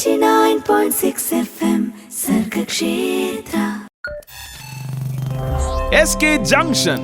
89.6 FM Sargakshetra SK Junction.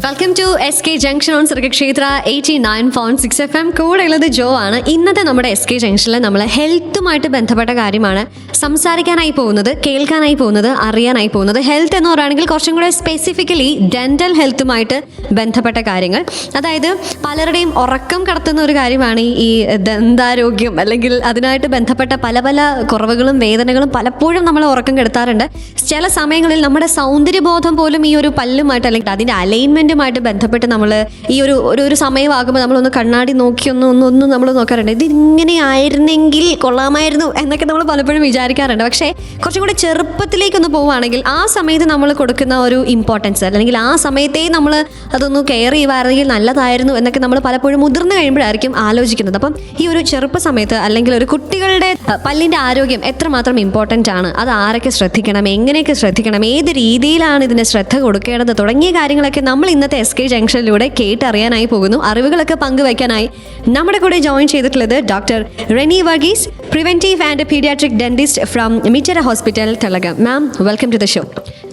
Welcome to S K junction on Sargakshetra 89.6 FM. കൂടെ ഉള്ളത് ജോ ആണ്. ഇന്നത്തെ നമ്മുടെ എസ് കെ ജംഗ്ഷനിൽ നമ്മൾ ഹെൽത്തുമായിട്ട് ബന്ധപ്പെട്ട കാര്യമാണ് സംസാരിക്കാനായി പോകുന്നത്, കേൾക്കാനായി പോകുന്നത്, അറിയാനായി പോകുന്നത്. ഹെൽത്ത് എന്ന് പറയുകയാണെങ്കിൽ കുറച്ചും കൂടെ സ്പെസിഫിക്കലി ഡെന്റൽ ഹെൽത്തുമായിട്ട് ബന്ധപ്പെട്ട കാര്യങ്ങൾ. അതായത് പലരുടെയും ഉറക്കം കടത്തുന്ന ഒരു കാര്യമാണ് ഈ ദന്താരോഗ്യം, അല്ലെങ്കിൽ അതിനായിട്ട് ബന്ധപ്പെട്ട പല പല കുറവുകളും വേദനകളും പലപ്പോഴും നമ്മൾ ഉറക്കം കെടുത്താറുണ്ട്. ചില സമയങ്ങളിൽ നമ്മുടെ സൗന്ദര്യബോധം പോലും ഈ ഒരു പല്ലുമായിട്ട് അല്ലെങ്കിൽ അതിൻ്റെ അലൈൻമെൻറ്റുമായിട്ട് ബന്ധപ്പെട്ട് നമ്മൾ ഈ ഒരു സമയമാകുമ്പോൾ നമ്മളൊന്ന് കണ്ണാടി നോക്കി ഒന്ന് നമ്മൾ നോക്കാറുണ്ട്. ഇതിങ്ങനെ ആയിരുന്നെങ്കിൽ കൊള്ളാമായിരുന്നു എന്നൊക്കെ നമ്മൾ പലപ്പോഴും വിചാരിക്കാറുണ്ട്. പക്ഷേ കുറച്ചും കൂടി ചെറുപ്പത്തിലേക്കൊന്ന് പോവുകയാണെങ്കിൽ ആ സമയത്ത് നമ്മൾ കൊടുക്കുന്ന ഒരു ഇമ്പോർട്ടൻസ്, അല്ലെങ്കിൽ ആ സമയത്തേ നമ്മൾ അതൊന്ന് കെയർ ചെയ്യുമായിരുന്നെങ്കിൽ നല്ലതായിരുന്നു എന്നൊക്കെ നമ്മൾ പലപ്പോഴും മുതിർന്നു കഴിയുമ്പോഴായിരിക്കും ആലോചിക്കുന്നത്. അപ്പം ഈ ഒരു ചെറുപ്പ സമയത്ത് അല്ലെങ്കിൽ ഒരു കുട്ടികളുടെ പല്ലിൻ്റെ ആരോഗ്യം എത്രമാത്രം ഇമ്പോർട്ടൻ്റ് ആണ്, അത് ആരൊക്കെ ശ്രദ്ധിക്കണം, എങ്ങനെയൊക്കെ ശ്രദ്ധിക്കണം, ഏത് രീതിയിലാണ് ഇതിന് ശ്രദ്ധ കൊടുക്കേണ്ടത് തുടങ്ങിയ കാര്യങ്ങളൊക്കെ നമ്മൾ ഇന്നത്തെ എസ് കെ ജംഗ്ഷനിലൂടെ കേട്ടറിയാനായി പോകുന്നു. അറിവുകളൊക്കെ പങ്കുവയ്ക്കാനായി നമ്മുടെ കൂടെ ജോയിൻ ചെയ്തിട്ടുള്ളത് doctor Reni Varghese, preventive and paediatric dentist from Mitera hospital, Telangana. Ma'am, welcome to the show.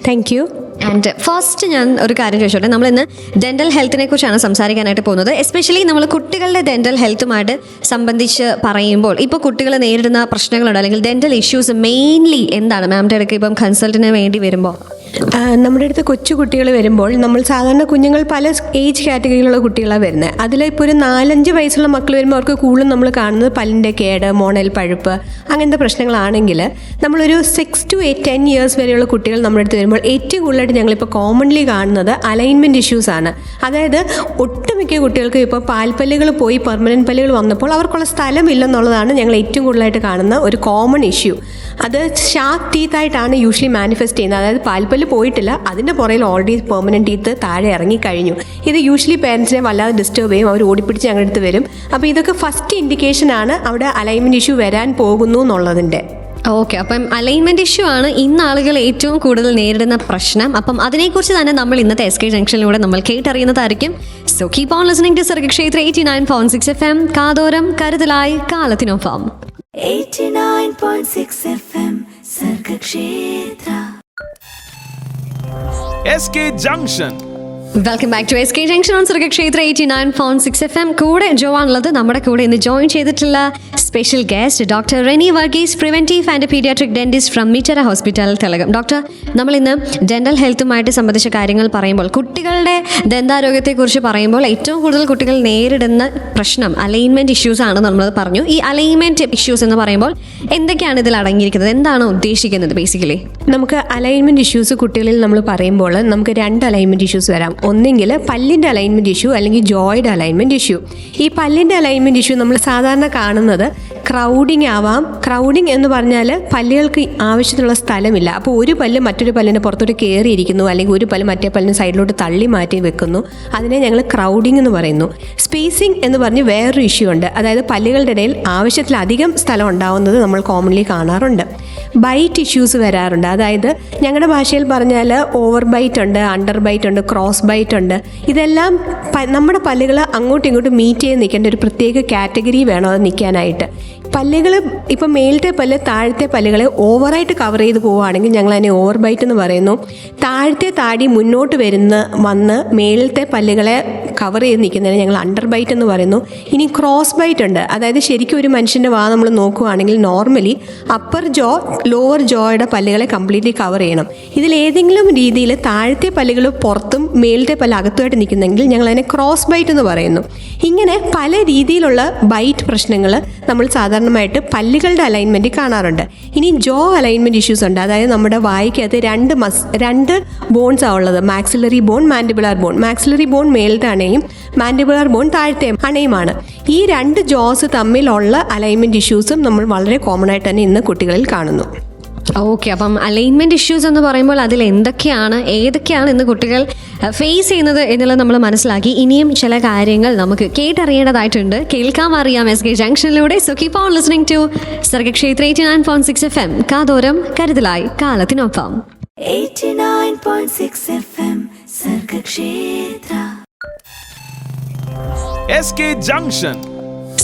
Thank you. And first ഞാൻ ഒരു കാര്യം ചോദിച്ചോട്ടെ. നമ്മളിന്ന് ഡെന്റൽ ഹെൽത്തിനെ കുറിച്ചാണ് സംസാരിക്കാനായിട്ട് പോകുന്നത്. എസ്പെഷ്യലി നമ്മൾ കുട്ടികളുടെ ഡെന്റൽ ഹെൽത്തുമായിട്ട് സംബന്ധിച്ച് പറയുമ്പോൾ ഇപ്പോൾ കുട്ടികൾ നേരിടുന്ന പ്രശ്നങ്ങളുണ്ട്, അല്ലെങ്കിൽ ഡെന്റൽ ഇഷ്യൂസ് മെയിൻലി എന്താണ് മാമിൻ്റെ അടുക്ക് ഇപ്പം കൺസൾട്ടിന് വേണ്ടി വരുമ്പോൾ? നമ്മുടെ അടുത്ത് കൊച്ചു കുട്ടികൾ വരുമ്പോൾ നമ്മൾ സാധാരണ കുഞ്ഞുങ്ങൾ പല ഏജ് കാറ്റഗറിയിലുള്ള കുട്ടികളാണ് വരുന്നത്. അതിലിപ്പോൾ ഒരു 4-5 വയസ്സുള്ള മക്കൾ വരുമ്പോൾ അവർക്ക് കൂടുതലും നമ്മൾ കാണുന്നത് പല്ലിൻ്റെ കേട്, മോണൽ പഴുപ്പ്, അങ്ങനത്തെ പ്രശ്നങ്ങളാണെങ്കിൽ നമ്മളൊരു 6 to 10 ഇയേഴ്സ് വരെയുള്ള കുട്ടികൾ നമ്മുടെ അടുത്ത് വരുമ്പോൾ ഏറ്റവും കൂടുതലായിട്ട് ഞങ്ങളിപ്പോൾ കോമൺലി കാണുന്നത് അലൈൻമെൻറ്റ് ഇഷ്യൂസാണ്. അതായത് ഒട്ടുമിക്ക കുട്ടികൾക്കും ഇപ്പോൾ പാൽപ്പല്ലുകൾ പോയി പെർമനൻറ്റ് പല്ലുകൾ വന്നപ്പോൾ അവർക്കുള്ള സ്ഥലമില്ലെന്നുള്ളതാണ് ഞങ്ങൾ ഏറ്റവും കൂടുതലായിട്ട് കാണുന്ന ഒരു കോമൺ ഇഷ്യൂ. അത് ഷാർക്ക് ടീത്തായിട്ടാണ് യൂഷ്വലി മാനിഫെസ്റ്റ് ചെയ്യുന്നത്. അതായത് പാൽപ്പല്ല് പോയിട്ടില്ല, അതിൻ്റെ പുറയിൽ ഓൾറെഡി പെർമനൻറ്റ് ടീത്ത് താഴെ ഇറങ്ങിക്കഴിഞ്ഞു. ഇത് യൂഷ്വലി പേരൻസിനെ വല്ലാതെ ഡിസ്റ്റർബ് ചെയ്യും, അവർ ഓടിപ്പിടിച്ച് ഞങ്ങളുടെ അടുത്ത് വരും. അപ്പോൾ ഇതൊക്കെ ഫസ്റ്റ് ഇൻഡിക്കേഷനാണ് അവിടെ അലൈൻമെൻറ്റ് ഇഷ്യൂ വരാൻ പോകുന്നു എന്നുള്ളതിൻ്റെ. ഓക്കെ, അപ്പം അലൈൻമെൻറ്റ് ഇഷ്യൂ ആണ് ഇന്ന് ആളുകൾ ഏറ്റവും കൂടുതൽ നേരിടുന്ന പ്രശ്നം. അപ്പം അതിനെക്കുറിച്ച് തന്നെ നമ്മൾ ഇന്നത്തെ എസ് കെ ജംഗ്ഷനിലൂടെ നമ്മൾ കേട്ടറിയുന്നതായിരിക്കും. So keep on listening to Sargakshetra 89.6 FM. കാതോരം കരുതലായി കാലത്തിനൊപ്പം. 89.6 FM Sargakshetra SK Junction. Welcome back to S K junction on Sargakshetra 89.6 FM. കൂടെ ജോ ആണുള്ളത്. നമ്മുടെ കൂടെ ഇന്ന് ജോയിൻ ചെയ്തിട്ടുള്ള special guest doctor Reni Varghese, preventive and paediatric dentist from Mitera hospital, Telangana. Doctor, നമ്മൾ ഇന്ന് ഡെന്റൽ ഹെൽത്തുമായിട്ട് സംബന്ധിച്ച കാര്യങ്ങൾ പറയുമ്പോൾ, കുട്ടികളുടെ ദന്താരോഗ്യത്തെക്കുറിച്ച് പറയുമ്പോൾ ഏറ്റവും കൂടുതൽ കുട്ടികൾ നേരിടുന്ന പ്രശ്നം അലൈൻമെൻറ്റ് ഇഷ്യൂസ് ആണ് നമ്മൾ പറഞ്ഞു. ഈ അലൈൻമെൻറ്റ് ഇഷ്യൂസ് എന്ന് പറയുമ്പോൾ എന്തൊക്കെയാണ് ഇതിൽ അടങ്ങിയിരിക്കുന്നത്, എന്താണ് ഉദ്ദേശിക്കുന്നത് ബേസിക്കലി? നമുക്ക് അലൈൻമെൻറ്റ് ഇഷ്യൂസ് കുട്ടികളിൽ നമ്മൾ പറയുമ്പോൾ നമുക്ക് 2 അലൈൻമെൻറ്റ് ഇഷ്യൂസ് വരാം. ഒന്നെങ്കിൽ പല്ലിൻ്റെ അലൈൻമെൻറ്റ് ഇഷ്യൂ, അല്ലെങ്കിൽ ജോയുടെ അലൈൻമെൻറ്റ് ഇഷ്യൂ. ഈ പല്ലിൻ്റെ അലൈൻമെൻറ്റ് ഇഷ്യൂ നമ്മൾ സാധാരണ കാണുന്നത് ക്രൗഡിങ് ആവാം. ക്രൗഡിങ് എന്ന് പറഞ്ഞാൽ പല്ലുകൾക്ക് ആവശ്യത്തിനുള്ള സ്ഥലമില്ല. അപ്പോൾ ഒരു പല്ല് മറ്റൊരു പല്ലിൻ്റെ പുറത്തോട്ട് കയറിയിരിക്കുന്നു, അല്ലെങ്കിൽ ഒരു പല്ല് മറ്റേ പല്ലിന് സൈഡിലോട്ട് തള്ളി മാറ്റി വെക്കുന്നു. അതിനെ ഞങ്ങൾ ക്രൗഡിങ് എന്ന് പറയുന്നു. സ്പേസിങ് എന്ന് പറഞ്ഞ് വേറൊരു ഇഷ്യൂ ഉണ്ട്. അതായത് പല്ലുകളുടെ ഇടയിൽ ആവശ്യത്തിലധികം സ്ഥലം ഉണ്ടാവുന്നത് നമ്മൾ കോമൺലി കാണാറുണ്ട്. ബൈറ്റ് ഇഷ്യൂസ് വരാറുണ്ട്. അതായത് ഞങ്ങളുടെ ഭാഷയിൽ പറഞ്ഞാൽ ഓവർ ബൈറ്റ് ഉണ്ട്, അണ്ടർ ബൈറ്റ് ഉണ്ട്, ക്രോസ് ബൈറ്റ് ഉണ്ട്. ഇതെല്ലാം നമ്മുടെ പല്ലുകൾ അങ്ങോട്ടും ഇങ്ങോട്ടും മീറ്റ് ചെയ്ത് നിൽക്കേണ്ട ഒരു പ്രത്യേക കാറ്റഗറി വേണം അത് നിൽക്കാനായിട്ട്. പല്ലുകൾ ഇപ്പം മേലത്തെ പല്ല് താഴത്തെ പല്ലുകളെ ഓവറായിട്ട് കവർ ചെയ്ത് പോവുകയാണെങ്കിൽ ഞങ്ങൾ അതിനെ ഓവർ ബൈറ്റ് എന്ന് പറയുന്നു. താഴത്തെ താടി മുന്നോട്ട് വന്ന് മേലത്തെ പല്ലുകളെ കവർ ചെയ്ത് നിൽക്കുന്നതിന് ഞങ്ങൾ അണ്ടർ ബൈറ്റ് എന്ന് പറയുന്നു. ഇനി ക്രോസ് ബൈറ്റ് ഉണ്ട്. അതായത് ശരിക്കും ഒരു മനുഷ്യൻ്റെ വാ നമ്മൾ നോക്കുകയാണെങ്കിൽ നോർമലി അപ്പർ ജോ ലോവർ ജോയുടെ പല്ലുകളെ കംപ്ലീറ്റ്ലി കവർ ചെയ്യണം. ഇതിലേതെങ്കിലും രീതിയിൽ താഴത്തെ പല്ലുകൾ പുറത്തും മേലത്തെ പല്ല് അകത്തുമായിട്ട് നിൽക്കുന്നെങ്കിൽ ഞങ്ങൾ അതിനെ ക്രോസ് ബൈറ്റ് എന്ന് പറയുന്നു. ഇങ്ങനെ പല രീതിയിലുള്ള ബൈറ്റ് പ്രശ്നങ്ങൾ നമ്മൾ സാധാരണമായിട്ട് പല്ലുകളുടെ അലൈൻമെൻറ്റ് കാണാറുണ്ട്. ഇനി ജോ അലൈൻമെൻറ്റ് ഇഷ്യൂസ് ഉണ്ട്. അതായത് നമ്മുടെ വായിക്കകത്ത് 2 ബോൺസാണ് ഉള്ളത്, maxillary bone, mandibular bone. Maxillary bone മേലത്തെ അണയും മാൻഡിബുലാർ ബോൺ താഴത്തെ അണയുമാണ്. ഈ 2 ജോസ് തമ്മിലുള്ള അലൈൻമെൻറ്റ് ഇഷ്യൂസും നമ്മൾ വളരെ കോമൺ ആയിട്ട് തന്നെ ഇന്ന് കുട്ടികളിൽ കാണുന്നു. ഓക്കെ, അപ്പം അലൈൻമെൻറ്റ് ഇഷ്യൂസ് എന്ന് പറയുമ്പോൾ അതിൽ ഏതൊക്കെയാണ് ഇന്ന് കുട്ടികൾ ഫേസ് ചെയ്യുന്നത് എന്നുള്ളത് നമ്മൾ മനസ്സിലാക്കി. ഇനിയും ചില കാര്യങ്ങൾ നമുക്ക് കേട്ടറിയേണ്ടതായിട്ടുണ്ട്. കേൾക്കാം, അറിയാം എസ് കെ ജംഗ്ഷനിലൂടെ. So keep on listening to Sargakshetra 89.6 FM. കാതോരം കരുതലായി കാലത്തിനൊപ്പം. 89.6 FM Sargakshetra SK Junction.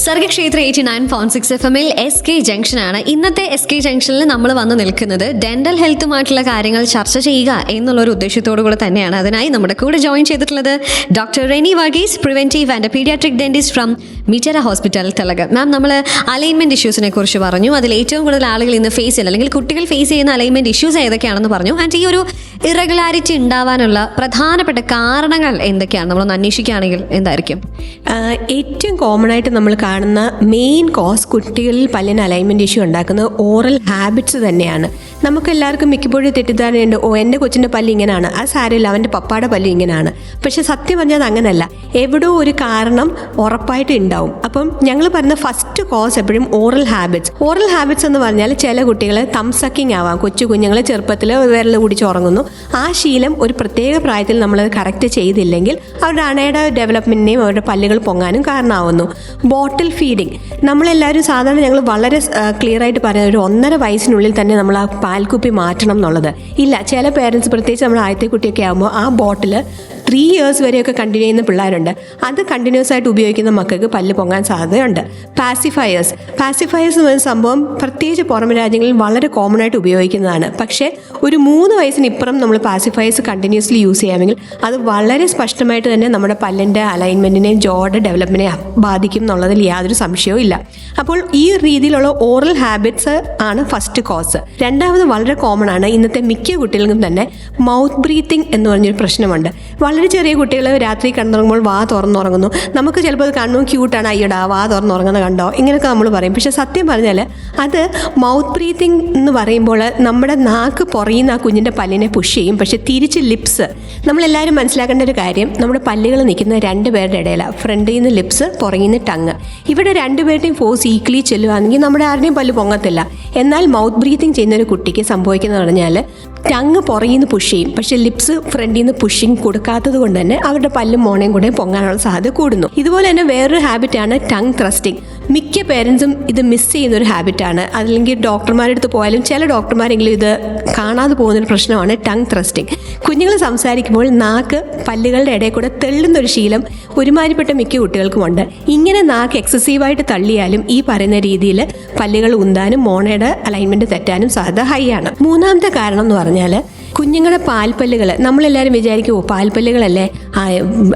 Sargakshetra 89.6 FM SK ജംഗ്ഷനാണ്. ഇന്നത്തെ SK ജംഗ്ഷനിൽ നമ്മൾ വന്ന് നിൽക്കുന്നത് ഡെന്റൽ ഹെൽത്തുമായിട്ടുള്ള കാര്യങ്ങൾ ചർച്ച ചെയ്യുക എന്നുള്ളൊരു ഉദ്ദേശത്തോടു കൂടെ തന്നെയാണ്. അതിനായി നമ്മുടെ കൂടെ ജോയിൻ ചെയ്തിട്ടുള്ളത് doctor Reni Varghese, preventive and paediatric dentist from Mitera hospital തെലക്. മാം, നമ്മൾ അലൈൻമെന്റ് ഇഷ്യൂസിനെ കുറിച്ച് പറഞ്ഞു. അതിൽ ഏറ്റവും കൂടുതൽ ആളുകൾ ഇന്ന് ഫേസ് ചെയ്യുന്ന അല്ലെങ്കിൽ കുട്ടികൾ ഫേസ് ചെയ്യുന്ന അലൈൻമെന്റ് ഇഷ്യൂസ് ഏതൊക്കെയാണെന്ന് പറഞ്ഞു. ആൻഡ് ഈ ഒരു ഇറഗുലാരിറ്റി ഉണ്ടാവാനുള്ള പ്രധാനപ്പെട്ട കാരണങ്ങൾ എന്തൊക്കെയാണ് നമ്മളൊന്ന് അന്വേഷിക്കുകയാണെങ്കിൽ എന്തായിരിക്കും? ഏറ്റവും കോമൺ ആയിട്ട് നമ്മൾ കാണുന്ന മെയിൻ കോസ് കുട്ടികളിൽ പല്ലിന് അലൈൻമെൻറ്റ് ഇഷ്യൂ ഉണ്ടാക്കുന്നത് ഓറൽ ഹാബിറ്റ്സ് തന്നെയാണ്. നമുക്കെല്ലാവർക്കും മിക്കപ്പോഴും തെറ്റിദ്ധാരണയുണ്ട്, എൻ്റെ കൊച്ചിൻ്റെ പല്ല് ഇങ്ങനെയാണ്, ആ സാരമില്ല, അവൻ്റെ പപ്പായുടെ പല്ല് ഇങ്ങനെയാണ്. പക്ഷെ സത്യം പറഞ്ഞാൽ അങ്ങനെയല്ല, എവിടെയോ ഒരു കാരണം ഉറപ്പായിട്ട് ഉണ്ടാവും. അപ്പം ഞങ്ങൾ പറയുന്ന ഫസ്റ്റ് കോസ് എപ്പോഴും ഓറൽ ഹാബിറ്റ്സ്. ഓറൽ ഹാബിറ്റ്സ് എന്ന് പറഞ്ഞാൽ ചില കുട്ടികൾ തംസക്കിങ് ആവാം, കൊച്ചു കുഞ്ഞുങ്ങൾ ചെറുപ്പത്തിൽ വിരൽ കുടിച്ച് ഉറങ്ങുന്നു. ആ ശീലം ഒരു പ്രത്യേക പ്രായത്തിൽ നമ്മളത് കറക്റ്റ് ചെയ്തില്ലെങ്കിൽ അവരുടെ അണയുടെ ഡെവലപ്മെൻറ്റിനെയും അവരുടെ പല്ലുകൾ പൊങ്ങാനും കാരണമാവുന്നു. ബോട്ടിൽ ഫീഡിങ് നമ്മളെല്ലാവരും സാധാരണ ഞങ്ങൾ വളരെ ക്ലിയർ ആയിട്ട് പറയുന്നത് ഒരു 1.5 വയസ്സിനുള്ളിൽ തന്നെ നമ്മൾ ആ പാൽക്കുപ്പി മാറ്റണം എന്നുള്ളത് ഇല്ല. ചില പേരൻസ്, പ്രത്യേകിച്ച് നമ്മൾ ആദ്യത്തെ കുട്ടിയൊക്കെ ആകുമ്പോൾ ആ ബോട്ടിൽ 3 ഇയേഴ്സ് വരെയൊക്കെ കണ്ടിന്യൂ ചെയ്യുന്ന പിള്ളേരുണ്ട്. അത് കണ്ടിന്യൂസ് ആയിട്ട് ഉപയോഗിക്കുന്ന മക്കൾക്ക് പല്ല് പൊങ്ങാൻ സാധ്യതയുണ്ട്. പാസിഫയേഴ്സ് എന്ന് പറയുന്ന സംഭവം പ്രത്യേകിച്ച് പുറമെ രാജ്യങ്ങളിൽ വളരെ കോമൺ ആയിട്ട് ഉപയോഗിക്കുന്നതാണ്. പക്ഷേ ഒരു 3 വയസ്സിനിപ്പുറം നമ്മൾ പാസിഫയേഴ്സ് കണ്ടിന്യൂസ്ലി യൂസ് ചെയ്യാമെങ്കിൽ അത് വളരെ സ്പഷ്ടമായിട്ട് തന്നെ നമ്മുടെ പല്ലിൻ്റെ അലൈൻമെൻറ്റിനെയും ജോയുടെ ഡെവലപ്മെൻറ്റിനെയും ബാധിക്കും എന്നുള്ളതിൽ യാതൊരു സംശയവും ഇല്ല. അപ്പോൾ ഈ രീതിയിലുള്ള ഓറൽ ഹാബിറ്റ്സ് ആണ് ഫസ്റ്റ് കോസ്. രണ്ടാമത് വളരെ കോമൺ ആണ്, ഇന്നത്തെ മിക്ക കുട്ടികൾക്കും തന്നെ മൗത്ത് ബ്രീത്തിങ് എന്ന് പറഞ്ഞൊരു പ്രശ്നമുണ്ട്. വളരെ ചെറിയ കുട്ടികൾ രാത്രി കിടന്നുറങ്ങുമ്പോൾ വാ തുറന്നുറങ്ങുന്നു. നമുക്ക് ചിലപ്പോൾ അത് കാണുമ്പോൾ ക്യൂട്ടാണ്, അയ്യടാ വാ തുറന്നുറങ്ങുന്നത് കണ്ടോ, ഇങ്ങനെയൊക്കെ നമ്മൾ പറയും. പക്ഷേ സത്യം പറഞ്ഞാൽ അത് മൗത്ത് ബ്രീത്തിങ് എന്ന് പറയുമ്പോൾ നമ്മുടെ നാക്ക് പുറയുന്ന ആ കുഞ്ഞിൻ്റെ പല്ലിനെ പുഷ് ചെയ്യും. പക്ഷേ തിരിച്ച് ലിപ്സ്, നമ്മളെല്ലാവരും മനസ്സിലാക്കേണ്ട ഒരു കാര്യം, നമ്മുടെ പല്ലുകൾ നിൽക്കുന്ന 2 പേരുടെ ഇടയിലാണ്. ഫ്രണ്ടിൽ നിന്ന് ലിപ്സ്, പുറകിൽ നിന്ന് ടങ്. ഇവിടെ 2 പേരുടെയും ഫോഴ്സ് ഈക്വലി ചെല്ലുകയാണെങ്കിൽ നമ്മുടെ ആരുടെയും പല്ല് പൊങ്ങത്തില്ല. എന്നാൽ മൗത്ത് ബ്രീത്തിങ് ചെയ്യുന്ന ഒരു കുട്ടിക്ക് സംഭവിക്കുന്നത് പറഞ്ഞാൽ ടങ് പുറകിൽ നിന്ന് പുഷ് ചെയ്യും, പക്ഷെ ലിപ്സ് ഫ്രണ്ടിൽ നിന്ന് പുഷിങ് കൊടുക്കാത്തത് കൊണ്ട് തന്നെ അവരുടെ പല്ലും മോണയും കൂടെ പൊങ്ങാനുള്ള സാധ്യത കൂടുന്നു. ഇതുപോലെ തന്നെ വേറൊരു ഹാബിറ്റാണ് ടങ് ത്രസ്റ്റിംഗ്. മിക്ക പേരൻസും ഇത് മിസ് ചെയ്യുന്നൊരു ഹാബിറ്റാണ്. അല്ലെങ്കിൽ ഡോക്ടർമാരുടെ അടുത്ത് പോയാലും ചില ഡോക്ടർമാരെങ്കിലും ഇത് കാണാതെ പോകുന്നൊരു പ്രശ്നമാണ് ടങ് ത്രസ്റ്റിംഗ്. കുഞ്ഞുങ്ങൾ സംസാരിക്കുമ്പോൾ നാക്ക് പല്ലുകളുടെ ഇടയിൽ കൂടെ തെള്ളുന്നൊരു ശീലം ഒരുമാതിരിപ്പെട്ട മിക്ക കുട്ടികൾക്കുമുണ്ട്. ഇങ്ങനെ നാക്ക് എക്സസീവായിട്ട് തള്ളിയാലും ഈ പറയുന്ന രീതിയിൽ പല്ലുകൾ ഉന്താനും മോണയുടെ അലൈൻമെൻറ്റ് തെറ്റാനും സാധ്യത ഹൈ ആണ്. മൂന്നാമത്തെ കാരണം എന്ന് പറഞ്ഞാൽ കുഞ്ഞുങ്ങളുടെ പാൽപ്പല്ലുകൾ. നമ്മളെല്ലാവരും വിചാരിക്കും, ഓ പാൽപ്പല്ലുകളല്ലേ,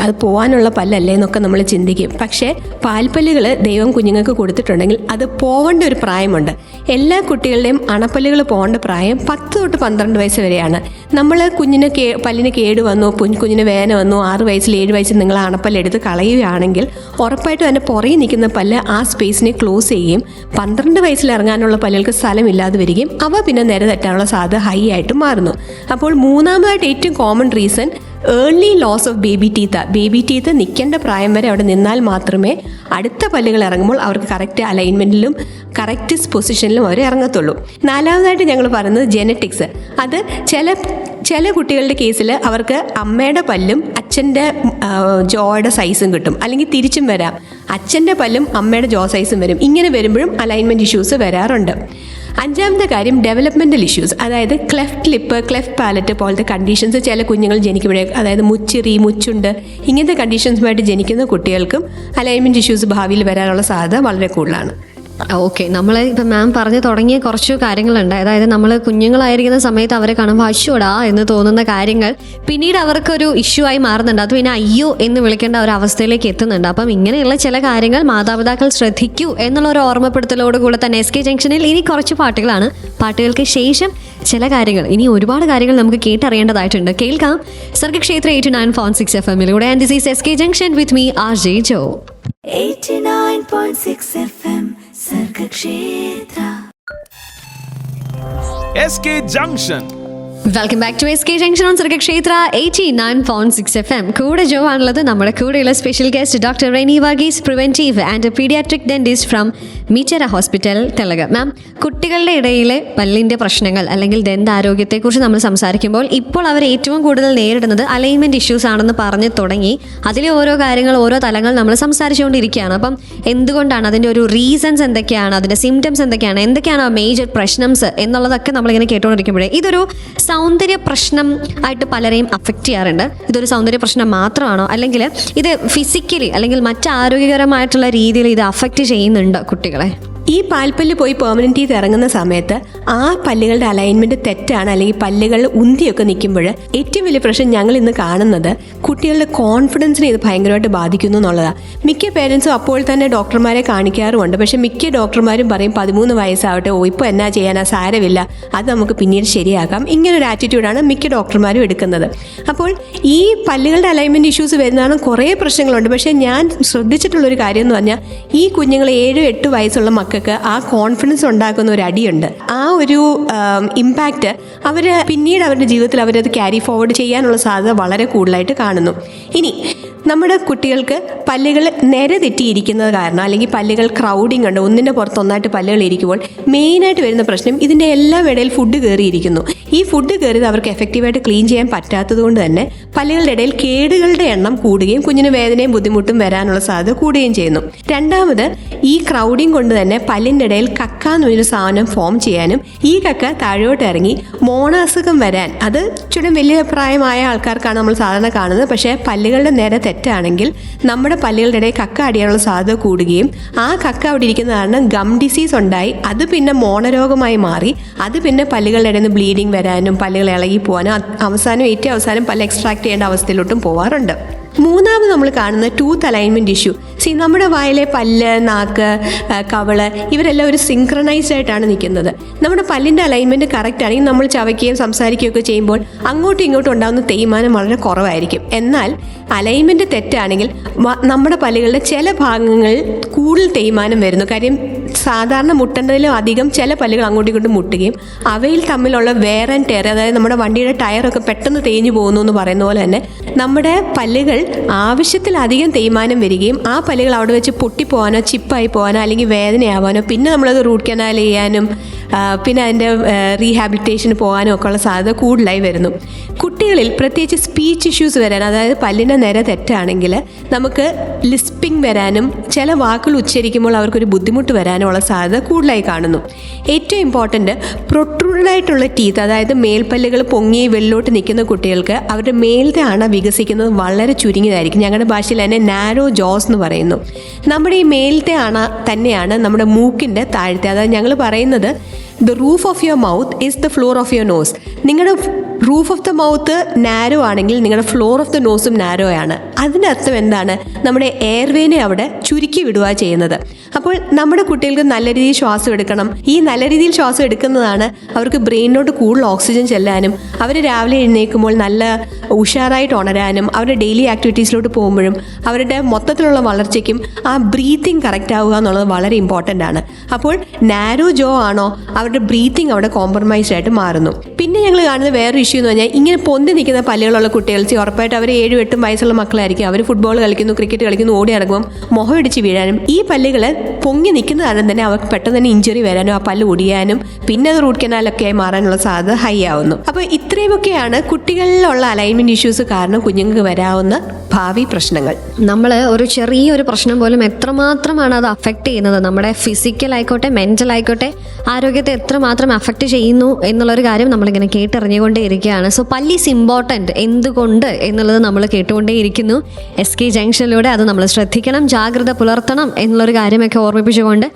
അത് പോകാനുള്ള പല്ലല്ലേ എന്നൊക്കെ നമ്മൾ ചിന്തിക്കും. പക്ഷേ പാൽപ്പല്ലുകൾ ദൈവം കുഞ്ഞുങ്ങൾക്ക് കൊടുത്തിട്ടുണ്ടെങ്കിൽ അത് പോവേണ്ട ഒരു പ്രായമുണ്ട്. എല്ലാ കുട്ടികളുടെയും അണപ്പല്ലുകൾ പോകേണ്ട പ്രായം 10 തൊട്ട് 12 വയസ്സ് വരെയാണ്. നമ്മൾ കുഞ്ഞിന് പല്ലിന് കേട് വന്നു, കുഞ്ഞിന് വേന വന്നു, 6 വയസ്സിൽ 7 വയസ്സിൽ നിങ്ങൾ അണപ്പല്ലെടുത്ത് കളയുകയാണെങ്കിൽ ഉറപ്പായിട്ടും അതിൻ്റെ പുറകെ നിൽക്കുന്ന പല്ല് ആ സ്പേസിനെ ക്ലോസ് ചെയ്യുകയും 12 വയസ്സിൽ ഇറങ്ങാനുള്ള പല്ലുകൾക്ക് സ്ഥലമില്ലാതെ വരികയും അവ പിന്നെ നിര തെറ്റാനുള്ള സാധ്യത ഹൈ ആയിട്ട് മാറുന്നു. അപ്പോൾ മൂന്നാമതായിട്ട് ഏറ്റവും common reason early loss of baby teeth നിൽക്കേണ്ട പ്രായം വരെ അവിടെ നിന്നാൽ മാത്രമേ അടുത്ത പല്ലുകൾ ഇറങ്ങുമ്പോൾ അവർക്ക് കറക്റ്റ് അലൈൻമെൻറ്റിലും കറക്റ്റ് പൊസിഷനിലും അവർ ഇറങ്ങത്തുള്ളൂ. നാലാമതായിട്ട് ഞങ്ങൾ പറയുന്നത് ജെനറ്റിക്സ്. അത് ചില കുട്ടികളുടെ കേസിൽ അവർക്ക് അമ്മയുടെ പല്ലും അച്ഛൻ്റെ ജോയുടെ സൈസും കിട്ടും, അല്ലെങ്കിൽ തിരിച്ചും വരാം, അച്ഛൻ്റെ പല്ലും അമ്മയുടെ ജോ സൈസും വരും. ഇങ്ങനെ വരുമ്പോഴും അലൈൻമെൻറ്റ് ഇഷ്യൂസ് വരാറുണ്ട്. അഞ്ചാമത്തെ കാര്യം ഡെവലപ്മെൻറ്റൽ ഇഷ്യൂസ്, അതായത് ക്ലെഫ്റ്റ് ലിപ്പ്, ക്ലെഫ്റ്റ് പാലറ്റ് പോലത്തെ കണ്ടീഷൻസ് ചില കുഞ്ഞുങ്ങൾ ജനിക്കുമ്പോഴേ, അതായത് മുച്ചുണ്ട്, ഇങ്ങനത്തെ കണ്ടീഷൻസുമായിട്ട് ജനിക്കുന്ന കുട്ടികൾക്കും അലൈൻമെൻറ്റ് ഇഷ്യൂസ് ഭാവിയിൽ വരാനുള്ള സാധ്യത വളരെ കൂടുതലാണ്. ഓക്കെ, നമ്മൾ ഇപ്പം മാം പറഞ്ഞു തുടങ്ങിയ കുറച്ച് കാര്യങ്ങളുണ്ട്. അതായത് നമ്മൾ കുഞ്ഞുങ്ങളായിരിക്കുന്ന സമയത്ത് അവരെ കാണുമ്പോൾ അശ്വടാ എന്ന് തോന്നുന്ന കാര്യങ്ങൾ പിന്നീട് അവർക്കൊരു ഇഷ്യൂ ആയി മാറുന്നുണ്ട്. അത് പിന്നെ അയ്യോ എന്ന് വിളിക്കേണ്ട ഒരു അവസ്ഥയിലേക്ക് എത്തുന്നുണ്ട്. അപ്പം ഇങ്ങനെയുള്ള ചില കാര്യങ്ങൾ മാതാപിതാക്കൾ ശ്രദ്ധിക്കൂ എന്നുള്ള ഒരു ഓർമ്മപ്പെടുത്തലോടുകൂടെ തന്നെ SK ജംഗ്ഷനിൽ ഇനി കുറച്ച് പാട്ടുകളാണ്. പാട്ടുകൾക്ക് ശേഷം ചില കാര്യങ്ങൾ, ഇനി ഒരുപാട് കാര്യങ്ങൾ നമുക്ക് കേട്ടറിയേണ്ടതായിട്ടുണ്ട്. കേൾക്കാം Sargakshetra 89.6 FM and this is SK Junction with me RJ Jo. 89.6 FM Sargakshetra. SK Junction. Welcome back to SK Junction on Sargakshetra 89.6 FM. കൂടെ ജോ ആണുള്ളത്. നമ്മുടെ കൂടെയുള്ള special guest doctor Reni Varghese, preventive and paediatric dentist from Mitera hospital തെലക്. മാം, കുട്ടികളുടെ ഇടയിലെ പല്ലിൻ്റെ പ്രശ്നങ്ങൾ അല്ലെങ്കിൽ ദന്താരോഗ്യത്തെക്കുറിച്ച് നമ്മൾ സംസാരിക്കുമ്പോൾ ഇപ്പോൾ അവർ ഏറ്റവും കൂടുതൽ നേരിടുന്നത് അലൈൻമെൻറ്റ് ഇഷ്യൂസ് ആണെന്ന് പറഞ്ഞ് തുടങ്ങി. അതിലെ ഓരോ കാര്യങ്ങൾ, ഓരോ തലങ്ങൾ നമ്മൾ സംസാരിച്ചുകൊണ്ടിരിക്കുകയാണ്. അപ്പം എന്തുകൊണ്ടാണ്, അതിൻ്റെ ഒരു റീസൺസ് എന്തൊക്കെയാണ്, അതിൻ്റെ സിംറ്റംസ് എന്തൊക്കെയാണ് ആ മേജർ പ്രശ്നംസ് എന്നുള്ളതൊക്കെ നമ്മളിങ്ങനെ കേട്ടുകൊണ്ടിരിക്കുമ്പോഴേ ഇതൊരു സൗന്ദര്യ പ്രശ്നം ആയിട്ട് പലരെയും അഫക്റ്റ് ചെയ്യാറുണ്ട്. ഇതൊരു സൗന്ദര്യ പ്രശ്നം മാത്രമാണോ, അല്ലെങ്കിൽ ഇത് ഫിസിക്കലി അല്ലെങ്കിൽ മറ്റ് ആരോഗ്യകരമായിട്ടുള്ള രീതിയിൽ ഇത് അഫക്റ്റ് ചെയ്യുന്നുണ്ടോ കുട്ടികളെ? ഈ പാൽപ്പല്ല് പോയി പെർമനന്റ് ചെയ്ത് ഇറങ്ങുന്ന സമയത്ത് ആ പല്ലുകളുടെ അലൈൻമെന്റ് തെറ്റാണ്, അല്ലെങ്കിൽ പല്ലുകൾ ഉന്തിയൊക്കെ നിൽക്കുമ്പോൾ ഏറ്റവും വലിയ പ്രശ്നം ഞങ്ങൾ ഇന്ന് കാണുന്നത് കുട്ടികളുടെ കോൺഫിഡൻസിനെ ഇത് ഭയങ്കരമായിട്ട് ബാധിക്കുന്നു എന്നുള്ളതാണ്. മിക്ക പേരൻസും അപ്പോൾ തന്നെ ഡോക്ടർമാരെ കാണിക്കാറുമുണ്ട്. പക്ഷെ മിക്ക ഡോക്ടർമാരും പറയും 13 വയസ്സാവട്ടെ, ഇപ്പോൾ എന്നാ ചെയ്യാനാ, സാരമില്ല, അത് നമുക്ക് പിന്നീട് ശരിയാക്കാം. ഇങ്ങനൊരു ആറ്റിറ്റ്യൂഡാണ് മിക്ക ഡോക്ടർമാരും എടുക്കുന്നത്. അപ്പോൾ ഈ പല്ലുകളുടെ അലൈൻമെന്റ് ഇഷ്യൂസ് വരുന്നതാണ് കുറേ പ്രശ്നങ്ങളുണ്ട്. പക്ഷേ ഞാൻ ശ്രദ്ധിച്ചിട്ടുള്ളൊരു കാര്യം എന്ന് പറഞ്ഞാൽ ഈ കുഞ്ഞുങ്ങൾ 7-8 വയസ്സുള്ള മക്കൾക്ക് ആ കോൺഫിഡൻസ് ഉണ്ടാക്കുന്ന ഒരു അടിയുണ്ട്. ആ ഒരു ഇമ്പാക്റ്റ് അവർ പിന്നീട് അവരുടെ ജീവിതത്തിൽ അവരത് ക്യാരി ഫോർവേഡ് ചെയ്യാനുള്ള സാധ്യത വളരെ കൂടുതലായിട്ട് കാണുന്നു. ഇനി നമ്മുടെ കുട്ടികൾക്ക് പല്ലുകൾ തെറ്റിയിരിക്കുന്നത് കാരണം, അല്ലെങ്കിൽ പല്ലുകൾ ക്രൗഡിങ് ഉണ്ട്, ഒന്നിൻ്റെ പുറത്ത് ഒന്നായിട്ട് പല്ലുകൾ ഇരിക്കുമ്പോൾ മെയിനായിട്ട് വരുന്ന പ്രശ്നം ഇതിൻ്റെ എല്ലാം ഇടയിൽ ഫുഡ് കയറിയിരിക്കുന്നു. ഈ ഫുഡ് കയറിയത് അവർക്ക് എഫക്റ്റീവായിട്ട് ക്ലീൻ ചെയ്യാൻ പറ്റാത്തത് കൊണ്ട് തന്നെ പല്ലുകളുടെ ഇടയിൽ കേടുകളുടെ എണ്ണം കൂടുകയും കുഞ്ഞിന് വേദനയും ബുദ്ധിമുട്ടും വരാനുള്ള സാധ്യത കൂടുകയും ചെയ്യുന്നു. രണ്ടാമത്, ഈ ക്രൗഡിങ് കൊണ്ട് തന്നെ പല്ലിൻ്റെ ഇടയിൽ കക്ക എന്നൊരു സാധനം ഫോം ചെയ്യാനും ഈ കക്ക താഴോട്ട് ഇറങ്ങി മോണാസുഖം വരാൻ, അത് ചുറ്റും വലിയ പ്രായമായ ആൾക്കാർക്കാണ് നമ്മൾ സാധാരണ കാണുന്നത്. പക്ഷേ പല്ലുകളുടെ നേരെ തെറ്റാണെങ്കിൽ നമ്മുടെ പല്ലുകളുടെ ഇടയിൽ കക്ക അടിയാനുള്ള സാധ്യത കൂടുകയും ആ കക്ക അവിടെ ഇരിക്കുന്ന കാരണം ഗം ഡിസീസ് ഉണ്ടായി അത് പിന്നെ മോണരോഗമായി മാറി അത് പിന്നെ പല്ലുകളുടെ ഇടയിൽ നിന്ന് ബ്ലീഡിങ് വരാനും പല്ലുകൾ ഇളകി പോകാനും ഏറ്റവും അവസാനം പല്ല് എക്സ്ട്രാക്ട് ചെയ്യേണ്ട അവസ്ഥയിലോട്ടും പോകാറുണ്ട്. മൂന്നാമത് നമ്മൾ കാണുന്ന ടൂത്ത് അലൈൻമെൻറ്റ് ഇഷ്യൂ. നമ്മുടെ വായിലെ പല്ല്, നാക്ക്, കവള് ഇവരെല്ലാം ഒരു സിങ്ക്രണൈസ്ഡ് ആയിട്ടാണ് നിൽക്കുന്നത്. നമ്മുടെ പല്ലിൻ്റെ അലൈൻമെൻറ്റ് കറക്റ്റ് ആണെങ്കിൽ നമ്മൾ ചവയ്ക്കുകയും സംസാരിക്കുകയൊക്കെ ചെയ്യുമ്പോൾ അങ്ങോട്ടും ഇങ്ങോട്ടും ഉണ്ടാകുന്ന തേയ്മാനം വളരെ കുറവായിരിക്കും. എന്നാൽ അലൈൻമെൻറ്റ് തെറ്റാണെങ്കിൽ നമ്മുടെ പല്ലുകളുടെ ചില ഭാഗങ്ങളിൽ കൂടുതൽ തേയ്മാനം വരുന്നു. കാര്യം സാധാരണ മുട്ടേണ്ടതിലും അധികം ചില പല്ലുകൾ അങ്ങോട്ടും ഇങ്ങോട്ടും മുട്ടുകയും അവയിൽ തമ്മിലുള്ള വെയർ ആൻഡ് ടെയർ, അതായത് നമ്മുടെ വണ്ടിയുടെ ടയറൊക്കെ പെട്ടെന്ന് തേഞ്ഞു പോകുന്നു എന്ന് പറയുന്ന പോലെ തന്നെ നമ്മുടെ പല്ലുകൾ ആവശ്യത്തിലധികം തേയ്മാനം വരികയും ആ പല്ലുകൾ അവിടെ വെച്ച് പൊട്ടിപ്പോകാനോ ചിപ്പായി പോകാനോ അല്ലെങ്കിൽ വേദനയാവാനോ പിന്നെ നമ്മളത് റൂട്ട് കനാൽ ചെയ്യാനും പിന്നെ അതിൻ്റെ റീഹാബിലിറ്റേഷന് പോകാനും ഒക്കെ ഉള്ള സാധ്യത കൂടുതലായി വരുന്നു. കുട്ടികളിൽ പ്രത്യേകിച്ച് സ്പീച്ച് ഇഷ്യൂസ് വരാൻ, അതായത് പല്ലിൻ്റെ നേരെ തെറ്റാണെങ്കിൽ നമുക്ക് ലിസ്പിംഗ് വരാനും ചില വാക്കുകൾ ഉച്ചരിക്കുമ്പോൾ അവർക്കൊരു ബുദ്ധിമുട്ട് വരാനും ഉള്ള സാധ്യത കൂടുതലായി കാണുന്നു. ഏറ്റവും ഇമ്പോർട്ടൻറ്റ്, പ്രൊട്രൂഡഡ് ആയിട്ടുള്ള ടീത്ത്, അതായത് മേൽപ്പല്ലുകൾ പൊങ്ങി വെള്ളോട്ട് നിൽക്കുന്ന കുട്ടികൾക്ക് അവരുടെ മേലത്തെ അണ വികസിക്കുന്നത് വളരെ ചുരുങ്ങിയതായിരിക്കും. ഞങ്ങളുടെ ഭാഷയിൽ തന്നെ നാരോ ജോസ് എന്ന് പറയുന്നു. നമ്മുടെ ഈ മേലത്തെ അണ തന്നെയാണ് നമ്മുടെ മൂക്കിൻ്റെ താഴത്തെ, അതായത് ഞങ്ങൾ പറയുന്നത് the roof of your mouth is the floor of your nose. നിങ്ങളുടെ roof of the mouth narrow ആണെങ്കിൽ നിങ്ങളുടെ ഫ്ലോർ ഓഫ് ദ നോസും നാരോ ആണ്. അതിൻ്റെ അർത്ഥം എന്താണ്? നമ്മുടെ എയർവേനെ അവിടെ ചുരുക്കി വിടുക ചെയ്യുന്നത്. അപ്പോൾ നമ്മുടെ കുട്ടികൾക്ക് നല്ല രീതിയിൽ ശ്വാസം എടുക്കണം. ഈ നല്ല രീതിയിൽ ശ്വാസം എടുക്കുന്നതാണ് അവർക്ക് ബ്രെയിനിലോട്ട് കൂടുതൽ ഓക്സിജൻ ചെല്ലാനും അവർ രാവിലെ എഴുന്നേൽക്കുമ്പോൾ നല്ല ഉഷാറായിട്ട് ഉണരാനും അവരുടെ ഡെയിലി ആക്ടിവിറ്റീസിലോട്ട് പോകുമ്പോഴും അവരുടെ മൊത്തത്തിലുള്ള വളർച്ചയ്ക്കും ആ ബ്രീത്തിങ് കറക്റ്റ് ആവുക എന്നുള്ളത് വളരെ ഇമ്പോർട്ടൻ്റ് ആണ്. അപ്പോൾ നാരോ ജോ ആണോ അവരുടെ ബ്രീത്തിങ് അവിടെ കോംപ്രമൈസ്ഡ് ആയിട്ട് മാറുന്നു. പിന്നെ ഞങ്ങൾ കാണുന്ന വേറൊരു ഇഷ്യൂ എന്ന് പറഞ്ഞാൽ ഇങ്ങനെ പൊന്തി നിൽക്കുന്ന പല്ലുകളുള്ള കുട്ടികൾ ഉറപ്പായിട്ട് അവർ 7-8 വയസ്സുള്ള മക്കളായിരിക്കും. അവർ ഫുട്ബോൾ കളിക്കുന്നു, ക്രിക്കറ്റ് കളിക്കുന്നു, ഓടി നടക്കുമ്പോൾ മുഖം ഇടിച്ച് വീഴാനും ഈ പല്ലുകൾ പൊങ്ങി നിൽക്കുന്ന കാരണം തന്നെ അവർക്ക് പെട്ടെന്ന് തന്നെ ഇഞ്ചുറി വരാനും ആ പല്ല് ഒടിയാനും പിന്നെ അത് റൂട്ട് കനാലൊക്കെ ആയി മാറാനുള്ള സാധ്യത ഹൈ ആവുന്നു. അപ്പോൾ ഇത്രയുമൊക്കെയാണ് കുട്ടികളിലുള്ള അലൈൻമെൻറ്റ് ഇഷ്യൂസ് കാരണം കുഞ്ഞുങ്ങൾക്ക് വരാവുന്ന ഭാവി പ്രശ്നങ്ങൾ. നമ്മൾ ഒരു ചെറിയൊരു പ്രശ്നം പോലും എത്രമാത്രമാണ് അത് അഫക്റ്റ് ചെയ്യുന്നത്, നമ്മുടെ ഫിസിക്കൽ ആയിക്കോട്ടെ മെൻ്റൽ ആയിക്കോട്ടെ ആരോഗ്യത്തെ എത്രമാത്രം അഫക്റ്റ് ചെയ്യുന്നു എന്നുള്ളൊരു കാര്യം നമ്മളിങ്ങനെ കേട്ടറിഞ്ഞുകൊണ്ടേ ഇരിക്കുകയാണ്. സോ പല്ല് ഈസ് ഇമ്പോർട്ടൻറ്റ്. എന്തുകൊണ്ട് എന്നുള്ളത് നമ്മൾ കേട്ടുകൊണ്ടേ ഇരിക്കുന്നു. SK ജംഗ്ഷനിലൂടെ അത് നമ്മൾ ശ്രദ്ധിക്കണം, ജാഗ്രത പുലർത്തണം എന്നുള്ളൊരു കാര്യമൊക്കെ ഓർമ്മിപ്പിച്ചുകൊണ്ട്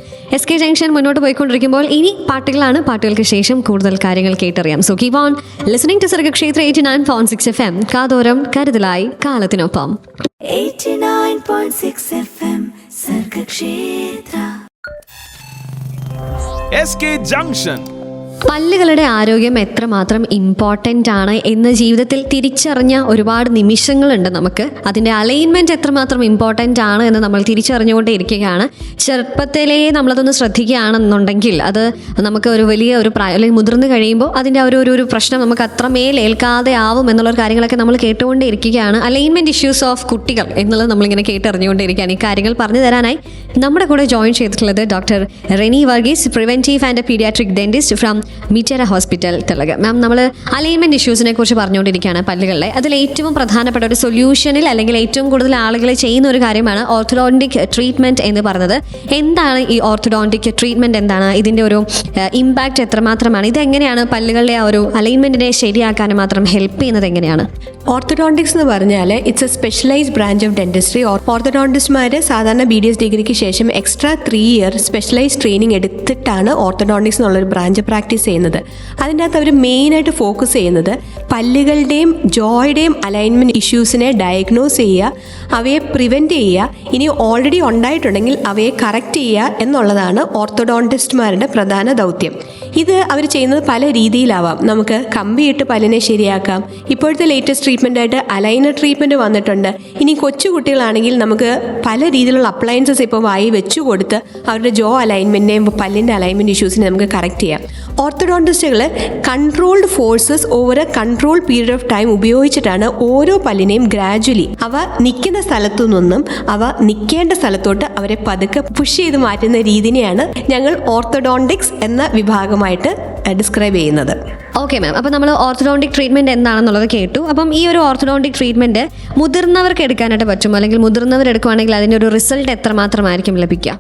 SK ജംഗ്ഷൻ മുന്നോട്ട് പോയിക്കൊണ്ടിരിക്കുമ്പോൾ ഇനി പാട്ടുകളാണ്. പാട്ടുകൾക്ക് ശേഷം കൂടുതൽ കാര്യങ്ങൾ കേട്ടറിയാം. So keep on listening to Sargakshetra 89.6 FM. കാതോരം കരുതലായി കാലത്തിനൊപ്പം. 89.6 FM സർഗക്ഷേത്ര. SK Junction. പല്ലുകളുടെ ആരോഗ്യം എത്രമാത്രം ഇമ്പോർട്ടൻ്റ് ആണ് എന്ന് ജീവിതത്തിൽ തിരിച്ചറിഞ്ഞ ഒരുപാട് നിമിഷങ്ങളുണ്ട് നമുക്ക്. അതിൻ്റെ അലൈൻമെൻറ്റ് എത്രമാത്രം ഇമ്പോർട്ടൻ്റ് ആണ് എന്ന് നമ്മൾ തിരിച്ചറിഞ്ഞുകൊണ്ടേ ഇരിക്കുകയാണ്. ചെറുപ്പത്തിലേ നമ്മളതൊന്ന് ശ്രദ്ധിക്കുകയാണെന്നുണ്ടെങ്കിൽ അത് നമുക്ക് ഒരു വലിയ ഒരു പ്രായം അല്ലെങ്കിൽ മുതിർന്ന് കഴിയുമ്പോൾ അതിൻ്റെ ഒരു പ്രശ്നം നമുക്ക് അത്രമേൽ ഏൽക്കാതെ ആവും എന്നുള്ളൊരു കാര്യങ്ങളൊക്കെ നമ്മൾ കേട്ടുകൊണ്ടേ ഇരിക്കുകയാണ്. അലൈൻമെൻറ്റ് ഇഷ്യൂസ് ഓഫ് കുട്ടികൾ എന്നുള്ളത് നമ്മളിങ്ങനെ കേട്ടറിഞ്ഞുകൊണ്ടിരിക്കുകയാണ്. ഈ കാര്യങ്ങൾ പറഞ്ഞു തരാനായി നമ്മുടെ കൂടെ ജോയിൻ ചെയ്തിട്ടുള്ളത് doctor Reni Varghese, preventive and paediatric dentist from Mitera hospital തിലക്. മാം, നമ്മൾ അലൈൻമെൻറ്റ് ഇഷ്യൂസിനെ കുറിച്ച് പറഞ്ഞുകൊണ്ടിരിക്കുകയാണ് പല്ലുകളിലെ. അതിൽ ഏറ്റവും പ്രധാനപ്പെട്ട ഒരു സൊല്യൂഷനിൽ അല്ലെങ്കിൽ ഏറ്റവും കൂടുതൽ ആളുകൾ ചെയ്യുന്ന ഒരു കാര്യമാണ് ഓർത്തഡോണ്ടിക് ട്രീറ്റ്മെൻറ്റ് എന്ന് പറയുന്നത്. എന്താണ് ഈ ഓർത്തഡോണ്ടിക് ട്രീറ്റ്മെൻറ്റ്? എന്താണ് ഇതിൻ്റെ ഒരു ഇമ്പാക്റ്റ് എത്രമാത്രമാണ്? ഇതെങ്ങനെയാണ് പല്ലുകളുടെ ആ ഒരു അലൈൻമെൻറ്റിനെ ശരിയാക്കാൻ മാത്രം ഹെൽപ്പ് ചെയ്യുന്നത് എങ്ങനെയാണ്? ഓർത്തഡോണ്ടിക്സ് എന്ന് പറഞ്ഞാൽ it's a specialised branch of dentistry. ഓർത്തഡോണ്ടിസ്റ്റ്മാർ സാധാരണ BDS ഡിഗ്രിക്ക് ശേഷം എക്സ്ട്രാ 3 ഇയർ സ്പെഷ്യലൈസ്ഡ് ട്രെയിനിങ് എടുത്തിട്ടാണ് ഓർത്തഡോണ്ടിക്സ് എന്നുള്ളൊരു ബ്രാഞ്ച് പ്രാക്ടീസ് ചെയ്യുന്നത്. അതിൻ്റെ അകത്ത് അവർ മെയിനായിട്ട് ഫോക്കസ് ചെയ്യുന്നത് പല്ലുകളുടെയും ജോയുടെയും അലൈൻമെൻറ്റ് ഇഷ്യൂസിനെ ഡയഗ്നോസ് ചെയ്യുക, അവയെ പ്രിവെൻറ്റ് ചെയ്യുക, ഇനി ഓൾറെഡി ഉണ്ടായിട്ടുണ്ടെങ്കിൽ അവയെ കറക്റ്റ് ചെയ്യുക എന്നുള്ളതാണ് ഓർത്തഡോണ്ടിസ്റ്റ്മാരുടെ പ്രധാന ദൗത്യം. ഇത് അവർ ചെയ്യുന്നത് പല രീതിയിലാവാം. നമുക്ക് കമ്പിയിട്ട് പല്ലിനെ ശരിയാക്കാം. ഇപ്പോഴത്തെ ലേറ്റസ്റ്റ് ട്രീറ്റ്മെൻറ്റായിട്ട് അലൈനർ ട്രീറ്റ്മെൻറ്റ് വന്നിട്ടുണ്ട്. ഇനി കൊച്ചു കുട്ടികളാണെങ്കിൽ നമുക്ക് പല രീതിയിലുള്ള അപ്ലയൻസസ് ഇപ്പോൾ വായി വെച്ചു കൊടുത്ത് അവരുടെ ജോ അലൈൻമെൻറ്റിനെയും പല്ലിൻ്റെ അലൈൻമെൻറ്റ് ഇഷ്യൂസിനെ നമുക്ക് കറക്റ്റ് ചെയ്യാം. ഓർത്തഡോണ്ടിസ്റ്റുകൾ controlled forces over a control period of time ഉപയോഗിച്ചിട്ടാണ് ഓരോ പല്ലിനെയും ഗ്രാജുവലി അവ നിൽക്കുന്ന സ്ഥലത്തു നിന്നും അവ നിൽക്കേണ്ട സ്ഥലത്തോട്ട് അവരെ പതുക്കെ പുഷ് ചെയ്ത് മാറ്റുന്ന രീതിനെയാണ് ഞങ്ങൾ ഓർത്തഡോണ്ടിക്സ് എന്ന വിഭാഗമായിട്ട് ഡിസ്ക്രൈബ് ചെയ്യുന്നത്. ഓക്കെ മാം, അപ്പോൾ നമ്മൾ ഓർത്തഡോണ്ടിക് ട്രീറ്റ്മെൻറ്റ് എന്താണെന്നുള്ളത് കേട്ടു. അപ്പം ഈ ഒരു ഓർത്തഡോണ്ടിക് ട്രീറ്റ്മെൻറ്റ് മുതിർന്നവർക്ക് എടുക്കാനായിട്ട് പറ്റുമോ? അല്ലെങ്കിൽ മുതിർന്നവർ എടുക്കുവാണെങ്കിൽ അതിൻ്റെ ഒരു റിസൾട്ട് എത്രമാത്രമായിരിക്കും ലഭിക്കുക?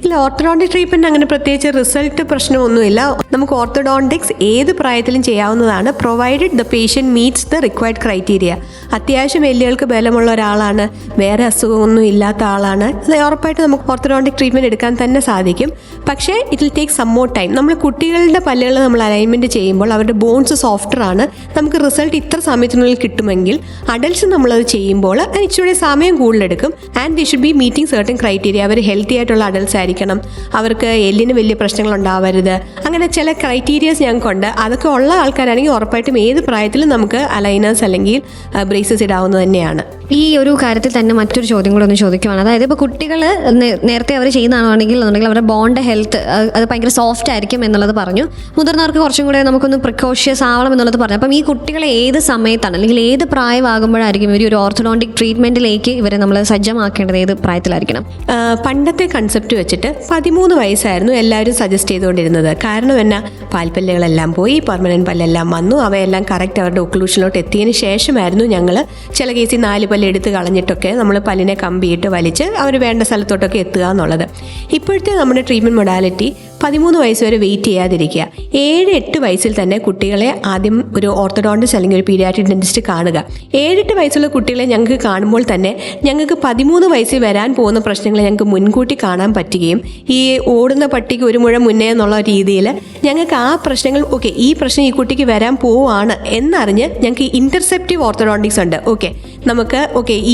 ഇല്ല, ഓർത്തഡോണ്ടിക് ട്രീറ്റ്മെൻറ്റ് അങ്ങനെ പ്രത്യേകിച്ച് റിസൾട്ട് പ്രശ്നമൊന്നുമില്ല. നമുക്ക് ഓർത്തഡോണ്ടിക്സ് ഏത് പ്രായത്തിലും ചെയ്യാവുന്നതാണ്, provided the patient meats the required criteria. അത്യാവശ്യം എല്ലുകൾക്ക് ബലമുള്ള ഒരാളാണ്, വേറെ അസുഖമൊന്നും ഇല്ലാത്ത ആളാണ്, അത് ഉറപ്പായിട്ട് നമുക്ക് ഓർത്തഡോണ്ടിക് ട്രീറ്റ്മെൻറ്റ് എടുക്കാൻ തന്നെ സാധിക്കും. പക്ഷേ it will take some more time. നമ്മൾ കുട്ടികളുടെ പല്ലുകൾ നമ്മൾ അലൈൻമെൻറ്റ് ചെയ്യുമ്പോൾ അവരുടെ ബോൺസ് സോഫ്റ്ററാണ്, നമുക്ക് റിസൾട്ട് ഇത്ര സമയത്തിനുള്ളിൽ കിട്ടുമെങ്കിൽ അഡൽട്സ് നമ്മളത് ചെയ്യുമ്പോൾ അതിന് ഇച്ചിരി സമയം കൂടുതലെടുക്കും. And they should be meeting certain criteria. അവർ ഹെൽത്തി ആയിട്ടുള്ള അഡൽട്സ് ആയിരിക്കണം, അവർക്ക് എല്ലിന് വലിയ പ്രശ്നങ്ങൾ ഉണ്ടാവരുത്, അങ്ങനെ ചില ക്രൈറ്റീരിയസ് ഞങ്ങൾക്കുണ്ട്. അതൊക്കെ ഉള്ള ആൾക്കാരാണെങ്കിൽ ഉറപ്പായിട്ടും ഏത് പ്രായത്തിലും നമുക്ക് അലൈനേഴ്സ് അല്ലെങ്കിൽ ബ്രേസസ് ഇടാവുന്നത് തന്നെയാണ്. ഈ ഒരു കാര്യത്തിൽ തന്നെ മറ്റൊരു ചോദ്യം കൂടെ ഒന്ന് ചോദിക്കുവാണ്. അതായത് ഇപ്പോൾ കുട്ടികൾ നേരത്തെ അവർ ചെയ്യുന്നതാണെങ്കിൽ അവരുടെ ബോണ്ട് ഹെൽത്ത് അത് ഭയങ്കര സോഫ്റ്റ് ആയിരിക്കും എന്നുള്ളത് പറഞ്ഞു. മുതിർന്നവർക്ക് കുറച്ചും കൂടെ നമുക്കൊന്ന് പ്രിക്കോഷ്യസ് ആവണം എന്നുള്ളത് പറഞ്ഞു. അപ്പം ഈ കുട്ടികളെ ഏത് സമയത്താണ് അല്ലെങ്കിൽ ഏത് പ്രായമാകുമ്പോഴായിരിക്കും ഇവർ ഒരു ഓർത്തഡോണ്ടിക് ട്രീറ്റ്മെൻറ്റിലേക്ക് ഇവരെ നമ്മൾ സജ്ജമാക്കേണ്ടത്? ഏത് പ്രായത്തിലായിരിക്കണം? പണ്ടത്തെ കൺസെപ്റ്റ് വെച്ചിട്ട് 13 വയസ്സായിരുന്നു എല്ലാവരും സജസ്റ്റ് ചെയ്തുകൊണ്ടിരുന്നത്. കാരണം എന്നാ, പാൽപ്പല്ലുകളെല്ലാം പോയി, പെർമനൻറ്റ് പല്ലെല്ലാം വന്നു, അവയെല്ലാം കറക്റ്റ് അവരുടെ ഒക്ലൂഷനിലോട്ട് എത്തിയതിന് ശേഷമായിരുന്നു ഞങ്ങൾ ചില കേസിൽ 4 പല്ല് എടുത്ത് കളഞ്ഞിട്ടൊക്കെ നമ്മൾ പല്ലിനെ കമ്പിയിട്ട് വലിച്ച് അവർ വേണ്ട സ്ഥലത്തോട്ടൊക്കെ എത്തുക എന്നുള്ളത്. ഇപ്പോഴത്തെ നമ്മുടെ ട്രീറ്റ്മെൻറ്റ് മൊഡാലിറ്റി 13 വയസ്സ് വരെ വെയിറ്റ് ചെയ്യാതിരിക്കുക. 7-8 വയസ്സിൽ തന്നെ കുട്ടികളെ ആദ്യം ഒരു ഓർത്തഡോണ്ടിസ്റ്റ് അല്ലെങ്കിൽ ഒരു പീഡിയാട്രിക് ഡെന്റിസ്റ്റ് കാണുക. 7-8 വയസ്സുള്ള കുട്ടികളെ ഞങ്ങൾക്ക് കാണുമ്പോൾ തന്നെ ഞങ്ങൾക്ക് 13 വയസ്സിൽ വരാൻ പോകുന്ന പ്രശ്നങ്ങളെ ഞങ്ങൾക്ക് മുൻകൂട്ടി കാണാൻ പറ്റുകയും ഈ ഓടുന്ന പട്ടിക്ക് ഒരു മുഴം മുന്നേ എന്നുള്ള രീതിയിൽ ഞങ്ങൾക്ക് ആ പ്രശ്നങ്ങൾ ഈ പ്രശ്നം ഈ കുട്ടിക്ക് വരാൻ പോവുകയാണ് എന്നറിഞ്ഞ് ഞങ്ങൾക്ക് ഇൻ്റർസെപ്റ്റീവ് ഓർത്തഡോണ്ടിക്സ് ഉണ്ട്. നമുക്ക്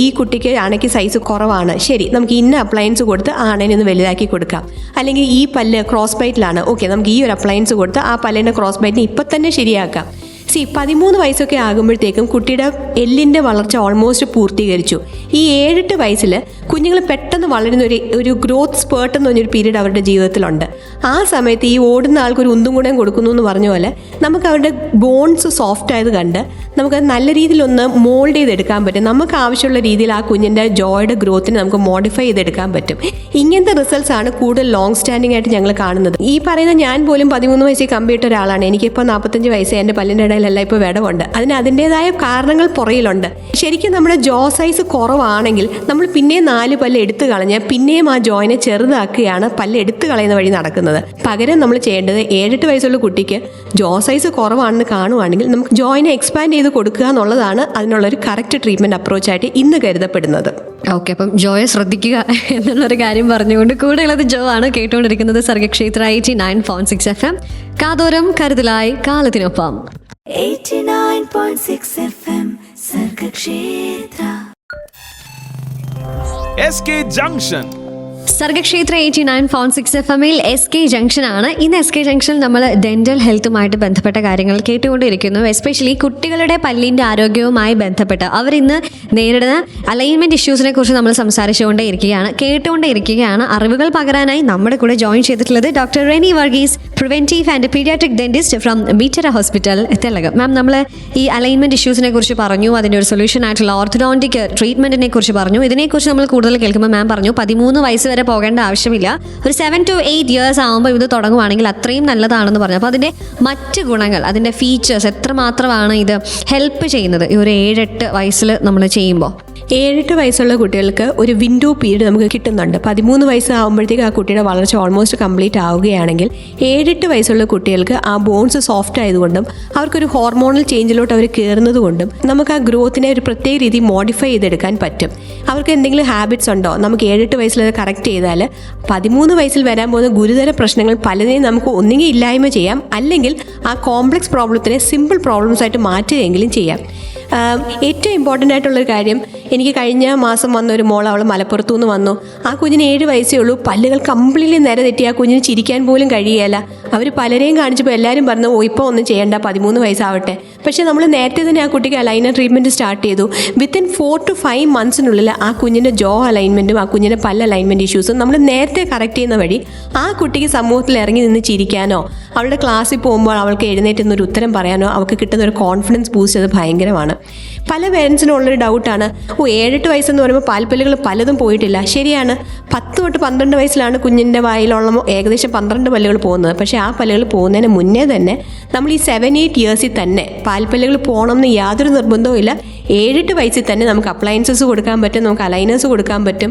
ഈ കുട്ടിക്ക് അണയ്ക്ക് സൈസ് കുറവാണ്, ശരി, നമുക്ക് ഇന്ന അപ്ലയൻസ് കൊടുത്ത് ആണേനെ ഒന്ന് വലുതാക്കി കൊടുക്കാം. അല്ലെങ്കിൽ ഈ പല്ല് ക്രോസ് ബൈറ്റിലാണ്, നമുക്ക് ഈ ഒരു അപ്ലയൻസ് കൊടുത്ത് ആ പല്ലിൻ്റെ ക്രോസ് ബൈറ്റിനെ ഇപ്പം തന്നെ ശരിയാക്കാം. 13 വയസ്സൊക്കെ ആകുമ്പോഴത്തേക്കും കുട്ടിയുടെ എല്ലിൻ്റെ വളർച്ച ഓൾമോസ്റ്റ് പൂർത്തീകരിച്ചു. ഈ 7-8 വയസ്സിൽ കുഞ്ഞുങ്ങൾ പെട്ടെന്ന് വളരുന്ന ഒരു ഗ്രോത്ത് സ്പേർട്ട് എന്ന് പറഞ്ഞൊരു പീരീഡ് അവരുടെ ജീവിതത്തിലുണ്ട്. ആ സമയത്ത് ഈ ഓടുന്ന ആൾക്കൊരു ഉന്തും കൂടെ കൊടുക്കുന്നു എന്ന് പറഞ്ഞ പോലെ നമുക്ക് അവരുടെ ബോൺസ് സോഫ്റ്റ് ആയത് കണ്ട് നമുക്ക് നല്ല രീതിയിലൊന്ന് മോൾഡ് ചെയ്തെടുക്കാൻ പറ്റും. നമുക്ക് ആവശ്യമുള്ള രീതിയിൽ ആ കുഞ്ഞിൻ്റെ ജോയുടെ ഗ്രോത്തിനെ നമുക്ക് മോഡിഫൈ ചെയ്തെടുക്കാൻ പറ്റും. ഇങ്ങനത്തെ റിസൾട്ട്സ് ആണ് കൂടുതൽ ലോങ് സ്റ്റാൻഡിംഗ് ആയിട്ട് ഞങ്ങൾ കാണുന്നത്. ഈ പറയുന്ന ഞാൻ പോലും 13 വയസ്സിൽ കമ്പിയിട്ട ഒരാളാണ്. എനിക്കിപ്പോൾ 45 വയസ്സ്, എൻ്റെ പല്ലിൻ്റെ ഇടയിലെല്ലാം ഇപ്പോൾ വിടവുണ്ട്. അതിൻ്റെതായ കാരണങ്ങൾ പുറയിലുണ്ട്. ശരിക്കും നമ്മുടെ ജോ സൈസ് കുറവാണെങ്കിൽ നമ്മൾ പിന്നെയും 4 പല്ല് എടുത്തു കളഞ്ഞ് പിന്നെയും ആ ജോയിനെ ചെറുതാക്കുകയാണ് പല്ല് എടുത്തു കളയുന്ന വഴി നടക്കുന്നത്. പകരം നമ്മൾ ചെയ്യേണ്ടത് 7-8 വയസ്സുള്ള കുട്ടിക്ക് ജോ സൈസ് കുറവാണെന്ന് കാണുവാണെങ്കിൽ നമുക്ക് ജോയിനെ എക്സ്പാൻഡ് ചെയ്ത് കൊടുക്കുക എന്നുള്ളതാണ് അതിനുള്ളൊരു കറക്റ്റ് ട്രീറ്റ്മെൻറ്റ് അപ്രോച്ചായിട്ട് ഇന്ന് കരുതപ്പെടുന്നത്. ഓക്കെ, അപ്പം ജോയെ ശ്രദ്ധിക്കുക എന്നുള്ളൊരു കാര്യം പറഞ്ഞുകൊണ്ട് കൂടെയുള്ളത് ജോ ആണ്. കേട്ടുകൊണ്ടിരിക്കുന്നത് സർഗക്ഷേത്ര 89.6 FM. കാതോരം കരുതലായി കാലത്തിനൊപ്പം 89.6 FM Sargakshetra. SK Junction. Sargakshetra 89.6 FM SK Junction ആണ്. ഇന്ന് SK ജംഗ്ഷനിൽ നമ്മൾ ഡെന്റൽ ഹെൽത്തുമായിട്ട് ബന്ധപ്പെട്ട കാര്യങ്ങൾ കേട്ടുകൊണ്ടിരിക്കുന്നു. എസ്പെഷ്യലി കുട്ടികളുടെ പല്ലിൻ്റെ ആരോഗ്യവുമായി ബന്ധപ്പെട്ട് അവരിന്ന് നേരിടുന്ന അലൈൻമെൻറ്റ് ഇഷ്യൂസിനെ കുറിച്ച് നമ്മൾ കേട്ടുകൊണ്ടേയിരിക്കുകയാണ്. അറിവുകൾ പകരാനായി നമ്മുടെ കൂടെ ജോയിൻ ചെയ്തിട്ടുള്ളത് doctor Reni Varghese, preventive and paediatric dentist from Mitera hospital തിലക്. മാം, നമ്മൾ ഈ അലൈൻമെൻറ്റ് ഇഷ്യൂസിനെ കുറിച്ച് പറഞ്ഞു, അതിൻ്റെ ഒരു സൊല്യൂഷൻ ആയിട്ടുള്ള ഓർത്തഡോണ്ടിക് ട്രീറ്റ്മെൻറ്റിനെ കുറിച്ച് പറഞ്ഞു. ഇതിനെക്കുറിച്ച് നമ്മൾ കൂടുതൽ കേൾക്കുമ്പോൾ മാം പറഞ്ഞു 13 വയസ്സ് വരെ പോകേണ്ട ആവശ്യമില്ല. ഒരു 7 to 8 years ആകുമ്പോൾ ഇത് തുടങ്ങുവാണെങ്കിൽ അത്രയും നല്ലതാണെന്ന് പറഞ്ഞു. അപ്പോൾ അതിൻ്റെ മറ്റ് ഗുണങ്ങൾ, അതിൻ്റെ ഫീച്ചേഴ്സ് എത്രമാത്രമാണ് ഇത് ഹെൽപ്പ് ചെയ്യുന്നത് ഈ ഒരു 7-8 വയസ്സിൽ നമ്മൾ ചെയ്യുമ്പോൾ? 7-8 വയസ്സുള്ള കുട്ടികൾക്ക് ഒരു വിൻഡോ പീരീഡ് നമുക്ക് കിട്ടുന്നുണ്ട്. 13 വയസ്സാകുമ്പോഴത്തേക്ക് ആ കുട്ടിയുടെ വളർച്ച ഓൾമോസ്റ്റ് കംപ്ലീറ്റ് ആവുകയാണെങ്കിൽ 7-8 വയസ്സുള്ള കുട്ടികൾക്ക് ആ ബോൺസ് സോഫ്റ്റ് ആയതുകൊണ്ടും അവർക്കൊരു ഹോർമോണൽ ചേഞ്ചിലോട്ട് അവർ കയറുന്നത് കൊണ്ടും നമുക്ക് ആ ഗ്രോത്തിനെ ഒരു പ്രത്യേക രീതി മോഡിഫൈ ചെയ്തെടുക്കാൻ പറ്റും. അവർക്ക് എന്തെങ്കിലും ഹാബിറ്റ്സ് ഉണ്ടോ, നമുക്ക് 7-8 വയസ്സിൽ അത് കറക്റ്റ് ചെയ്താൽ 13 വയസ്സിൽ വരാൻ പോകുന്ന ഗുരുതര പ്രശ്നങ്ങൾ പലതിനെയും നമുക്ക് ഒന്നുകിൽ ഇല്ലായ്മ ചെയ്യാം, അല്ലെങ്കിൽ ആ കോംപ്ലക്സ് പ്രോബ്ലത്തിനെ സിമ്പിൾ പ്രോബ്ലംസ് ആയിട്ട് മാറ്റുകയെങ്കിലും ചെയ്യാം. ഏറ്റവും ഇമ്പോർട്ടൻ്റ് ആയിട്ടുള്ളൊരു കാര്യം, എനിക്ക് കഴിഞ്ഞ മാസം വന്ന ഒരു മോൾ, അവൾ മലപ്പുറത്തു നിന്ന് വന്നു. ആ കുഞ്ഞിന് 7 വയസ്സേ ഉള്ളൂ. പല്ലുകൾ കംപ്ലീറ്റ്ലി നേരെ തെറ്റി, ആ കുഞ്ഞിന് ചിരിക്കാൻ പോലും കഴിയുകയില്ല. അവർ പലരെയും കാണിച്ചപ്പോൾ എല്ലാവരും പറഞ്ഞു, ഇപ്പോൾ ഒന്നും ചെയ്യേണ്ട, 13 വയസ്സാവട്ടെ. പക്ഷേ നമ്മൾ നേരത്തെ തന്നെ ആ കുട്ടിക്ക് അലൈനർ ട്രീറ്റ്മെൻറ്റ് സ്റ്റാർട്ട് ചെയ്തു. വിത്തിൻ 4 to 5 months ആ കുഞ്ഞിൻ്റെ ജോ അലൈൻമെൻറ്റും ആ കുഞ്ഞിൻ്റെ പല്ല് അലൈൻമെൻറ്റ് ഇഷ്യൂസും നമ്മൾ നേരത്തെ കറക്റ്റ് ചെയ്യുന്ന വഴി ആ കുട്ടിക്ക് സമൂഹത്തിൽ ഇറങ്ങി നിന്ന് ചിരിക്കാനോ അവളുടെ ക്ലാസ്സിൽ പോകുമ്പോൾ അവൾക്ക് എഴുന്നേറ്റ് നിന്നൊരു ഉത്തരം പറയാനോ അവൾക്ക് കിട്ടുന്ന ഒരു കോൺഫിഡൻസ് ബൂസ്റ്റ് അത് ഭയങ്കരമാണ്. പല പേരൻസിനും ഉള്ളൊരു ഡൗട്ടാണ്, 7-8 വയസ്സെന്ന് പറയുമ്പോൾ പാൽപ്പല്ലുകൾ പലതും പോയിട്ടില്ല. ശരിയാണ്, 10 തൊട്ട് 12 വയസ്സിലാണ് കുഞ്ഞിൻ്റെ വായിലുള്ള ഏകദേശം 12 പല്ലുകൾ പോകുന്നത്. പക്ഷേ ആ പല്ലുകൾ പോകുന്നതിന് മുന്നേ തന്നെ നമ്മൾ ഈ 7-8 ഇയേഴ്സിൽ തന്നെ പാൽപ്പല്ലുകൾ പോകണമെന്ന് യാതൊരു നിർബന്ധവും ഇല്ല. 7-8 വയസ്സിൽ തന്നെ നമുക്ക് അപ്ലയൻസസ് കൊടുക്കാൻ പറ്റും, നമുക്ക് അലൈനേഴ്സ് കൊടുക്കാൻ പറ്റും.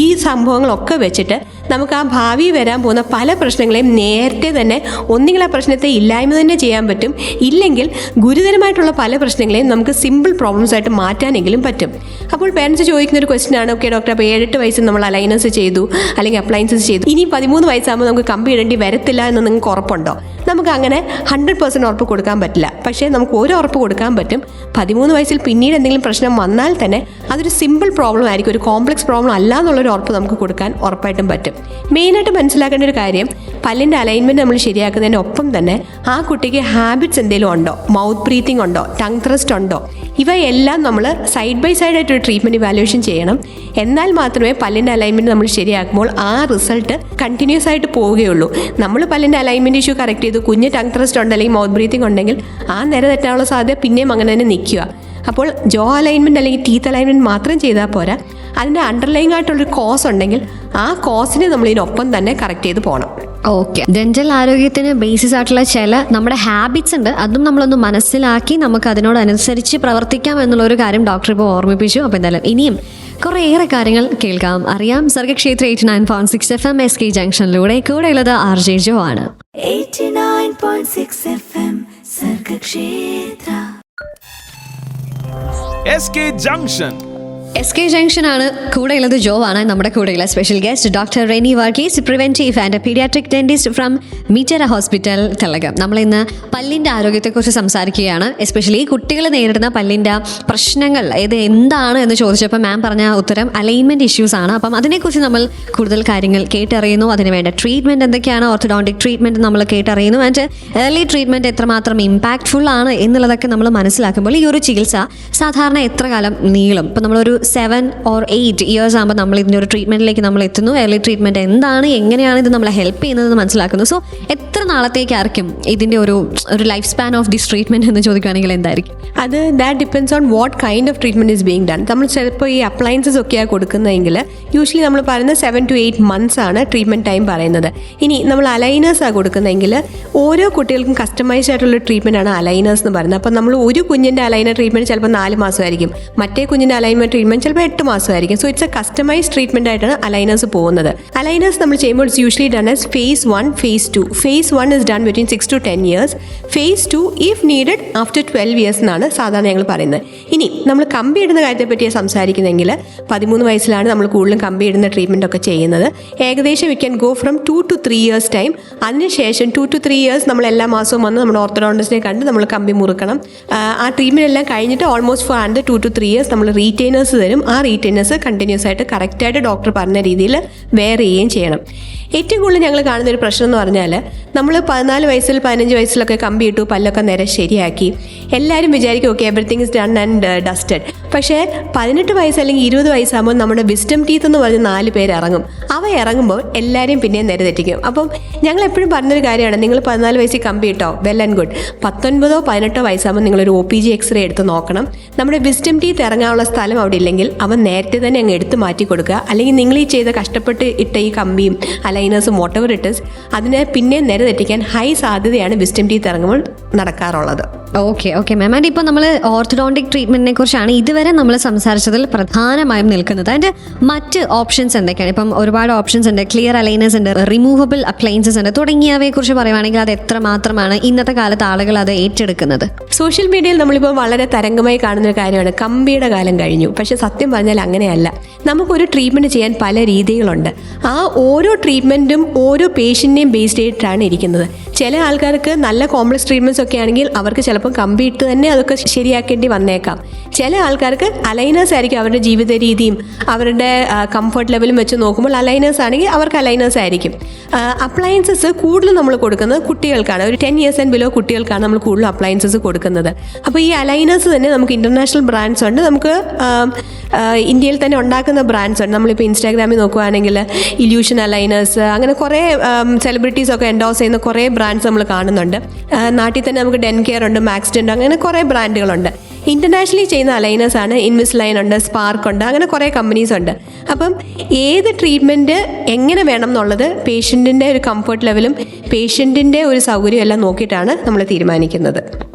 ഈ സംഭവങ്ങളൊക്കെ വെച്ചിട്ട് നമുക്ക് ആ ഭാവി വരാൻ പോകുന്ന പല പ്രശ്നങ്ങളെയും നേരത്തെ തന്നെ ഒന്നുകിൽ ആ പ്രശ്നത്തെ ഇല്ലായ്മ തന്നെ ചെയ്യാൻ പറ്റും, ഇല്ലെങ്കിൽ ഗുരുതരമായിട്ടുള്ള പല പ്രശ്നങ്ങളെയും നമുക്ക് സിമ്പിൾ പ്രോബ്ലംസ് ആയിട്ട് മാറ്റാനെങ്കിലും പറ്റും. അപ്പോൾ പേരൻസ് ചോദിക്കുന്ന ഒരു ക്വസ്റ്റ്യൻ ആണ്, ഓക്കെ ഡോക്ടർ, അപ്പോൾ 7-8 വയസ്സിൽ നമ്മൾ അലൈനേഴ്സ് ചെയ്തു അല്ലെങ്കിൽ അപ്ലയൻസസ് ചെയ്തു, ഇനി 13 വയസ്സാകുമ്പോൾ നമുക്ക് കമ്പി ഇടേണ്ടി വരത്തില്ല എന്ന് നിങ്ങൾക്ക് ഉറപ്പുണ്ടോ? നമുക്ക് അങ്ങനെ 100% ഉറപ്പ് കൊടുക്കാൻ പറ്റില്ല. പക്ഷേ നമുക്ക് ഒരു ഉറപ്പ് കൊടുക്കാൻ പറ്റും, 13 വയസ്സിൽ പിന്നീട് എന്തെങ്കിലും പ്രശ്നം വന്നാൽ തന്നെ അതൊരു സിമ്പിൾ പ്രോബ്ലം ആയിരിക്കും, ഒരു കോംപ്ലക്സ് പ്രോബ്ലം അല്ല എന്നുള്ളൊരു ഉറപ്പ് നമുക്ക് കൊടുക്കാൻ ഉറപ്പായിട്ടും പറ്റും. മെയിനായിട്ട് മനസ്സിലാക്കേണ്ട ഒരു കാര്യം, പല്ലിൻ്റെ അലൈൻമെൻറ്റ് നമ്മൾ ശരിയാക്കുന്നതിന് ഒപ്പം തന്നെ ആ കുട്ടിക്ക് ഹാബിറ്റ്സ് എന്തെങ്കിലും ഉണ്ടോ, മൗത്ത് ബ്രീത്തിങ് ഉണ്ടോ, ടങ് ത്രസ്റ്റ് ഉണ്ടോ, ഇവയെല്ലാം നമ്മൾ സൈഡ് ബൈ സൈഡ് ആയിട്ടൊരു ട്രീറ്റ്മെൻറ്റ് ഇവാലുവേഷൻ ചെയ്യണം. എന്നാൽ മാത്രമേ പല്ലിൻ്റെ അലൈൻമെൻറ്റ് നമ്മൾ ശരിയാക്കുമ്പോൾ ആ റിസൾട്ട് കണ്ടിന്യൂസ് ആയിട്ട് പോവുകയുള്ളൂ. നമ്മൾ പല്ലിൻ്റെ അലൈൻമെൻറ്റ് ഇഷ്യൂ കറക്റ്റ് ചെയ്തു, കുഞ്ഞ് ടങ് ത്രസ്റ്റ് ഉണ്ട് അല്ലെങ്കിൽ മൗത്ത് ബ്രീത്തിങ് ഉണ്ടെങ്കിൽ ആ നിര തെറ്റാനുള്ള സാധ്യത പിന്നെയും അങ്ങനെ തന്നെ നിൽക്കുക. അപ്പോൾ ജോ അലൈൻമെൻറ്റ് അല്ലെങ്കിൽ ടീത്ത് അലൈൻമെൻറ്റ് മാത്രം ചെയ്താൽ പോരാ, അതിൻ്റെ അണ്ടർലൈങ് ആയിട്ടുള്ളൊരു കോസ് ഉണ്ടെങ്കിൽ ആ കോസിനെ നമ്മൾ ഇതിനൊപ്പം തന്നെ കറക്റ്റ് ചെയ്ത് പോകണം. ഓക്കെ, ഡെന്റൽ ആരോഗ്യത്തിന് ബേസിസ് ആയിട്ടുള്ള ചില നമ്മുടെ ഹാബിറ്റ്സ് ഉണ്ട്, അതും നമ്മളൊന്ന് മനസ്സിലാക്കി നമുക്ക് അതിനോടനുസരിച്ച് പ്രവർത്തിക്കാം എന്നുള്ളൊരു കാര്യം ഡോക്ടർ ഇപ്പോൾ ഓർമ്മിപ്പിച്ചു. അപ്പോൾ എന്തായാലും ഇനിയും കുറേയേറെ കാര്യങ്ങൾ കേൾക്കാം, അറിയാം. സർഗക്ഷേത്ര 89.6 FM SK ജംഗ്ഷനിലൂടെ കൂടെയുള്ളത് RJ ജോ ആണ്. 89.6 FM Sargakshetra. SK Junction. SK Junction ആണ്, കൂടെയുള്ളത് ജോ ആണ്. നമ്മുടെ കൂടെയുള്ള special guest doctor Reni Varghese, preventive and paediatric dentist from Mitera hospital, തെലകം. നമ്മളിന്ന് പല്ലിൻ്റെ ആരോഗ്യത്തെക്കുറിച്ച് സംസാരിക്കുകയാണ്. എസ്പെഷ്യലി കുട്ടികൾ നേരിടുന്ന പല്ലിൻ്റെ പ്രശ്നങ്ങൾ എന്താണ് എന്ന് ചോദിച്ചപ്പോൾ മാം പറഞ്ഞ ഉത്തരം അലൈൻമെൻറ്റ് ഇഷ്യൂസ് ആണ്. അപ്പം അതിനെക്കുറിച്ച് നമ്മൾ കൂടുതൽ കാര്യങ്ങൾ കേട്ടറിയുന്നു. അതിന് വേണ്ട ട്രീറ്റ്മെൻറ്റ് എന്തൊക്കെയാണ്, ഓർത്തഡോണ്ടിക് ട്രീറ്റ്മെൻറ്റ് നമ്മൾ കേട്ടറിയുന്നു. ആൻഡ് ഏർലി ട്രീറ്റ്മെൻറ്റ് എത്രമാത്രം ഇമ്പാക്ട്ഫുൾ ആണ് എന്നുള്ളതൊക്കെ നമ്മൾ മനസ്സിലാക്കുമ്പോൾ ഈ ഒരു ചികിത്സ സാധാരണ എത്ര കാലം നീളും? ഇപ്പം നമ്മളൊരു 7 or 8 years ആകുമ്പോൾ നമ്മൾ ഇതിൻ്റെ ഒരു ട്രീറ്റ്മെൻറ്റിലേക്ക് നമ്മൾ എത്തുന്നു. ഏർലി ട്രീറ്റ്മെൻറ്റ് എന്താണ്, എങ്ങനെയാണ് ഇത് നമ്മളെ ഹെൽപ്പ് ചെയ്യുന്നതെന്ന് മനസ്സിലാക്കുന്നു. സോ എത്ര നാളത്തേക്കായിരിക്കും ഇതിൻ്റെ ഒരു life span of this treatment എന്ന് ചോദിക്കുകയാണെങ്കിൽ എന്തായിരിക്കും? അത് that depends on what kind of treatment is being done. നമ്മൾ ചിലപ്പോൾ ഈ അപ്ലയൻസസ് ഒക്കെയാണ് കൊടുക്കുന്നതെങ്കിൽ യൂഷ്വലി നമ്മൾ പറയുന്നത് 7 to 8 months ആണ് ട്രീറ്റ്മെൻറ്റ് ടൈം പറയുന്നത്. ഇനി നമ്മൾ അലൈനേഴ്സാണ് കൊടുക്കുന്നതെങ്കിൽ ഓരോ കുട്ടികൾക്കും കസ്റ്റമൈസ്ഡ് ആയിട്ടുള്ള ട്രീറ്റ്മെൻറ്റ് ആണ് അലൈനേഴ്സ് എന്ന് പറയുന്നത്. അപ്പോൾ നമ്മൾ ഒരു കുഞ്ഞിൻ്റെ അലൈനർ ട്രീറ്റ്മെൻറ്റ് ചിലപ്പോൾ 4 മാസമായിരിക്കും, മറ്റേ കുഞ്ഞിൻ്റെ അലൈൻമെൻറ്റ് ട്രീറ്റ്മെൻറ്റ് ചിലപ്പോൾ 8 മാസമായിരിക്കും. So it's a customised treatment ആയിട്ടാണ് അലൈനേഴ്സ് പോകുന്നത്. അലൈനേഴ്സ് നമ്മൾ ചെയ്യുമ്പോൾ it's usually done as phase 1, phase 2. phase 1 is done between 6 to 10 years. phase 2 if needed after 12 years എന്നാണ് സാധാരണ ഞങ്ങൾ പറയുന്നത്. ഇനി നമ്മൾ കമ്പി ഇടുന്ന കാര്യത്തെപ്പറ്റിയാണ് സംസാരിക്കുന്നതെങ്കിൽ 13 വയസ്സിലാണ് നമ്മൾ കൂടുതലും കമ്പി ഇടുന്ന ട്രീറ്റ്മെൻ്റ് ഒക്കെ ചെയ്യുന്നത്. ഏകദേശം we can go from 2 to 3 years time. അതിനുശേഷം 2 to 3 years നമ്മൾ എല്ലാ മാസവും വന്ന് നമ്മുടെ ഓർത്തഡോണ്ടിസ്റ്റിനെ കണ്ട് നമ്മൾ കമ്പി മുറുക്കണം. ആ ട്രീറ്റ്മെൻറ്റ് എല്ലാം കഴിഞ്ഞിട്ട് ഓൾമോസ്റ്റ് ഫോർ 2 to 3 years നമ്മൾ റീറ്റെയിനേഴ്സ് തരും. ആ റീറ്റെയിനേഴ്സ് കണ്ടിന്യൂസ് ആയിട്ട് കറക്റ്റായിട്ട് ഡോക്ടർ പറഞ്ഞ രീതിയിൽ വെയർ ചെയ്യുകയും ചെയ്യണം. ഏറ്റവും കൂടുതൽ ഞങ്ങൾ കാണുന്ന ഒരു പ്രശ്നം എന്ന് പറഞ്ഞാൽ നമ്മൾ 14 വയസ്സിൽ 15 വയസ്സിലൊക്കെ കമ്പി ഇട്ടു, പല്ലൊക്കെ നേരെ ശരിയാക്കി, എല്ലാവരും വിചാരിക്കും okay everything is done and dusted. പക്ഷേ 18 വയസ്സ് അല്ലെങ്കിൽ 20 വയസ്സാകുമ്പോൾ നമ്മുടെ വിസ്ഡം ടീത്ത് എന്ന് പറഞ്ഞ് 4 പേര് ഇറങ്ങും. അവ ഇറങ്ങുമ്പോൾ എല്ലാവരെയും പിന്നെയും നേരെ തെറ്റിക്കും. അപ്പം ഞങ്ങൾ എപ്പോഴും പറഞ്ഞൊരു കാര്യമാണ്, നിങ്ങൾ 14 വയസ്സിൽ കമ്പി ഇട്ടോ വെൽ ആൻഡ് ഗുഡ്, 19 18 വയസ്സാകുമ്പോൾ നിങ്ങളൊരു OPG എക്സ്റേ എടുത്ത് നോക്കണം. നമ്മുടെ വിസ്ഡം ടീത്ത് ഇറങ്ങാനുള്ള സ്ഥലം അവിടെ ഇല്ലെങ്കിൽ അവൻ നേരത്തെ തന്നെ അങ്ങ് എടുത്ത് മാറ്റി കൊടുക്കുക. അല്ലെങ്കിൽ നിങ്ങൾ ഈ ചെയ്ത കഷ്ടപ്പെട്ട് ഇട്ട ഈ കമ്പിയും അലൈനേഴ്സും വോട്ടെവർ ഇട്ടേഴ്സ് അതിനെ പിന്നെ നേരെ തെറ്റിക്കാൻ ഹൈ സാധ്യതയാണ് വിസ്ഡം ടീത്ത് ഇറങ്ങുമ്പോൾ നടക്കാറുള്ളത്. Okay ma'am. ആൻഡ് ഇപ്പോൾ നമ്മൾ ഓർത്തഡോണ്ടിക് ട്രീറ്റ്മെന്റിനെ കുറിച്ചാണ് ഇതുവരെ നമ്മൾ സംസാരിച്ചതിൽ പ്രധാനമായും നിൽക്കുന്നത്. അതിൻ്റെ മറ്റ് ഓപ്ഷൻസ് എന്തൊക്കെയാണ്? ഇപ്പം ഒരുപാട് ഓപ്ഷൻസ് ഉണ്ട്, ക്ലിയർ അലൈനേഴ്സ് ഉണ്ട്, റിമൂവബിൾ അപ്ലയൻസസ് ഉണ്ട്, തുടങ്ങിയവയെ കുറിച്ച് പറയുവാണെങ്കിൽ അത് എത്രമാത്രമാണ് ഇന്നത്തെ കാലത്ത് ആളുകൾ അത് ഏറ്റെടുക്കുന്നത്? സോഷ്യൽ മീഡിയയിൽ നമ്മളിപ്പോൾ വളരെ തരംഗമായി കാണുന്ന ഒരു കാര്യമാണ് കമ്പിയുടെ കാലം കഴിഞ്ഞു. പക്ഷെ സത്യം പറഞ്ഞാൽ അങ്ങനെയല്ല. നമുക്കൊരു ട്രീറ്റ്മെൻറ്റ് ചെയ്യാൻ പല രീതികളുണ്ട്. ആ ഓരോ ട്രീറ്റ്മെൻറ്റും ഓരോ പേഷ്യൻറ്റിനെയും ബേസ്ഡ് ചെയ്തിട്ടാണ് ഇരിക്കുന്നത്. ചില ആൾക്കാർക്ക് നല്ല കോംപ്ലക്സ് ട്രീറ്റ്മെൻറ്റ്സ് ഒക്കെ ആണെങ്കിൽ അവർക്ക് ചിലപ്പോൾ കമ്പി ഇട്ട് തന്നെ അതൊക്കെ ശരിയാക്കേണ്ടി വന്നേക്കാം. ചില ആൾക്കാർക്ക് അലൈനേഴ്സ് ആയിരിക്കും അവരുടെ ജീവിത രീതിയും അവരുടെ കംഫർട്ട് ലെവലും വെച്ച് നോക്കുമ്പോൾ അലൈനേഴ്സ് ആണെങ്കിൽ അവർക്ക് അലൈനേഴ്സ് ആയിരിക്കും. അപ്ലയൻസസ് കൂടുതലും നമ്മൾ കൊടുക്കുന്നത് കുട്ടികൾക്കാണ്. ഒരു 10 years and below കുട്ടികൾക്കാണ് നമ്മൾ കൂടുതലും അപ്ലയൻസസ് കൊടുക്കുന്നത്. അപ്പോൾ ഈ അലൈനേഴ്സ് തന്നെ നമുക്ക് ഇൻ്റർനാഷണൽ ബ്രാൻഡ്സ് ഉണ്ട്, നമുക്ക് ഇന്ത്യയിൽ തന്നെ ഉണ്ടാക്കുന്ന ബ്രാൻഡ്സ് ഉണ്ട്. നമ്മളിപ്പോൾ ഇൻസ്റ്റാഗ്രാമിൽ നോക്കുകയാണെങ്കിൽ ഇല്യൂഷൻ അലൈനേഴ്സ്, അങ്ങനെ കുറേ സെലിബ്രിറ്റീസൊക്കെ എൻഡോസ് ചെയ്യുന്ന കുറേ ബ്രാൻഡ്സ് നമ്മൾ കാണുന്നുണ്ട്. നാട്ടിൽ തന്നെ നമുക്ക് ഡെൻകെയർ ഉണ്ട്, മാക്സ്ഡെൻ്റ്, അങ്ങനെ കുറേ ബ്രാൻഡുകളുണ്ട്. ഇൻ്റർനാഷണലി ചെയ്യുന്ന അലൈനേഴ്സാണ് ഇൻവിസ്ലൈൻ ഉണ്ട്, സ്പാർക്ക് ഉണ്ട്, അങ്ങനെ കുറേ കമ്പനീസ് ഉണ്ട്. അപ്പം ഏത് ട്രീറ്റ്മെൻറ്റ് എങ്ങനെ വേണം എന്നുള്ളത് പേഷ്യൻറ്റിൻ്റെ ഒരു കംഫർട്ട് ലെവലും പേഷ്യൻറ്റിൻ്റെ ഒരു സൗകര്യം എല്ലാം നോക്കിയിട്ടാണ് നമ്മൾ തീരുമാനിക്കുന്നത്.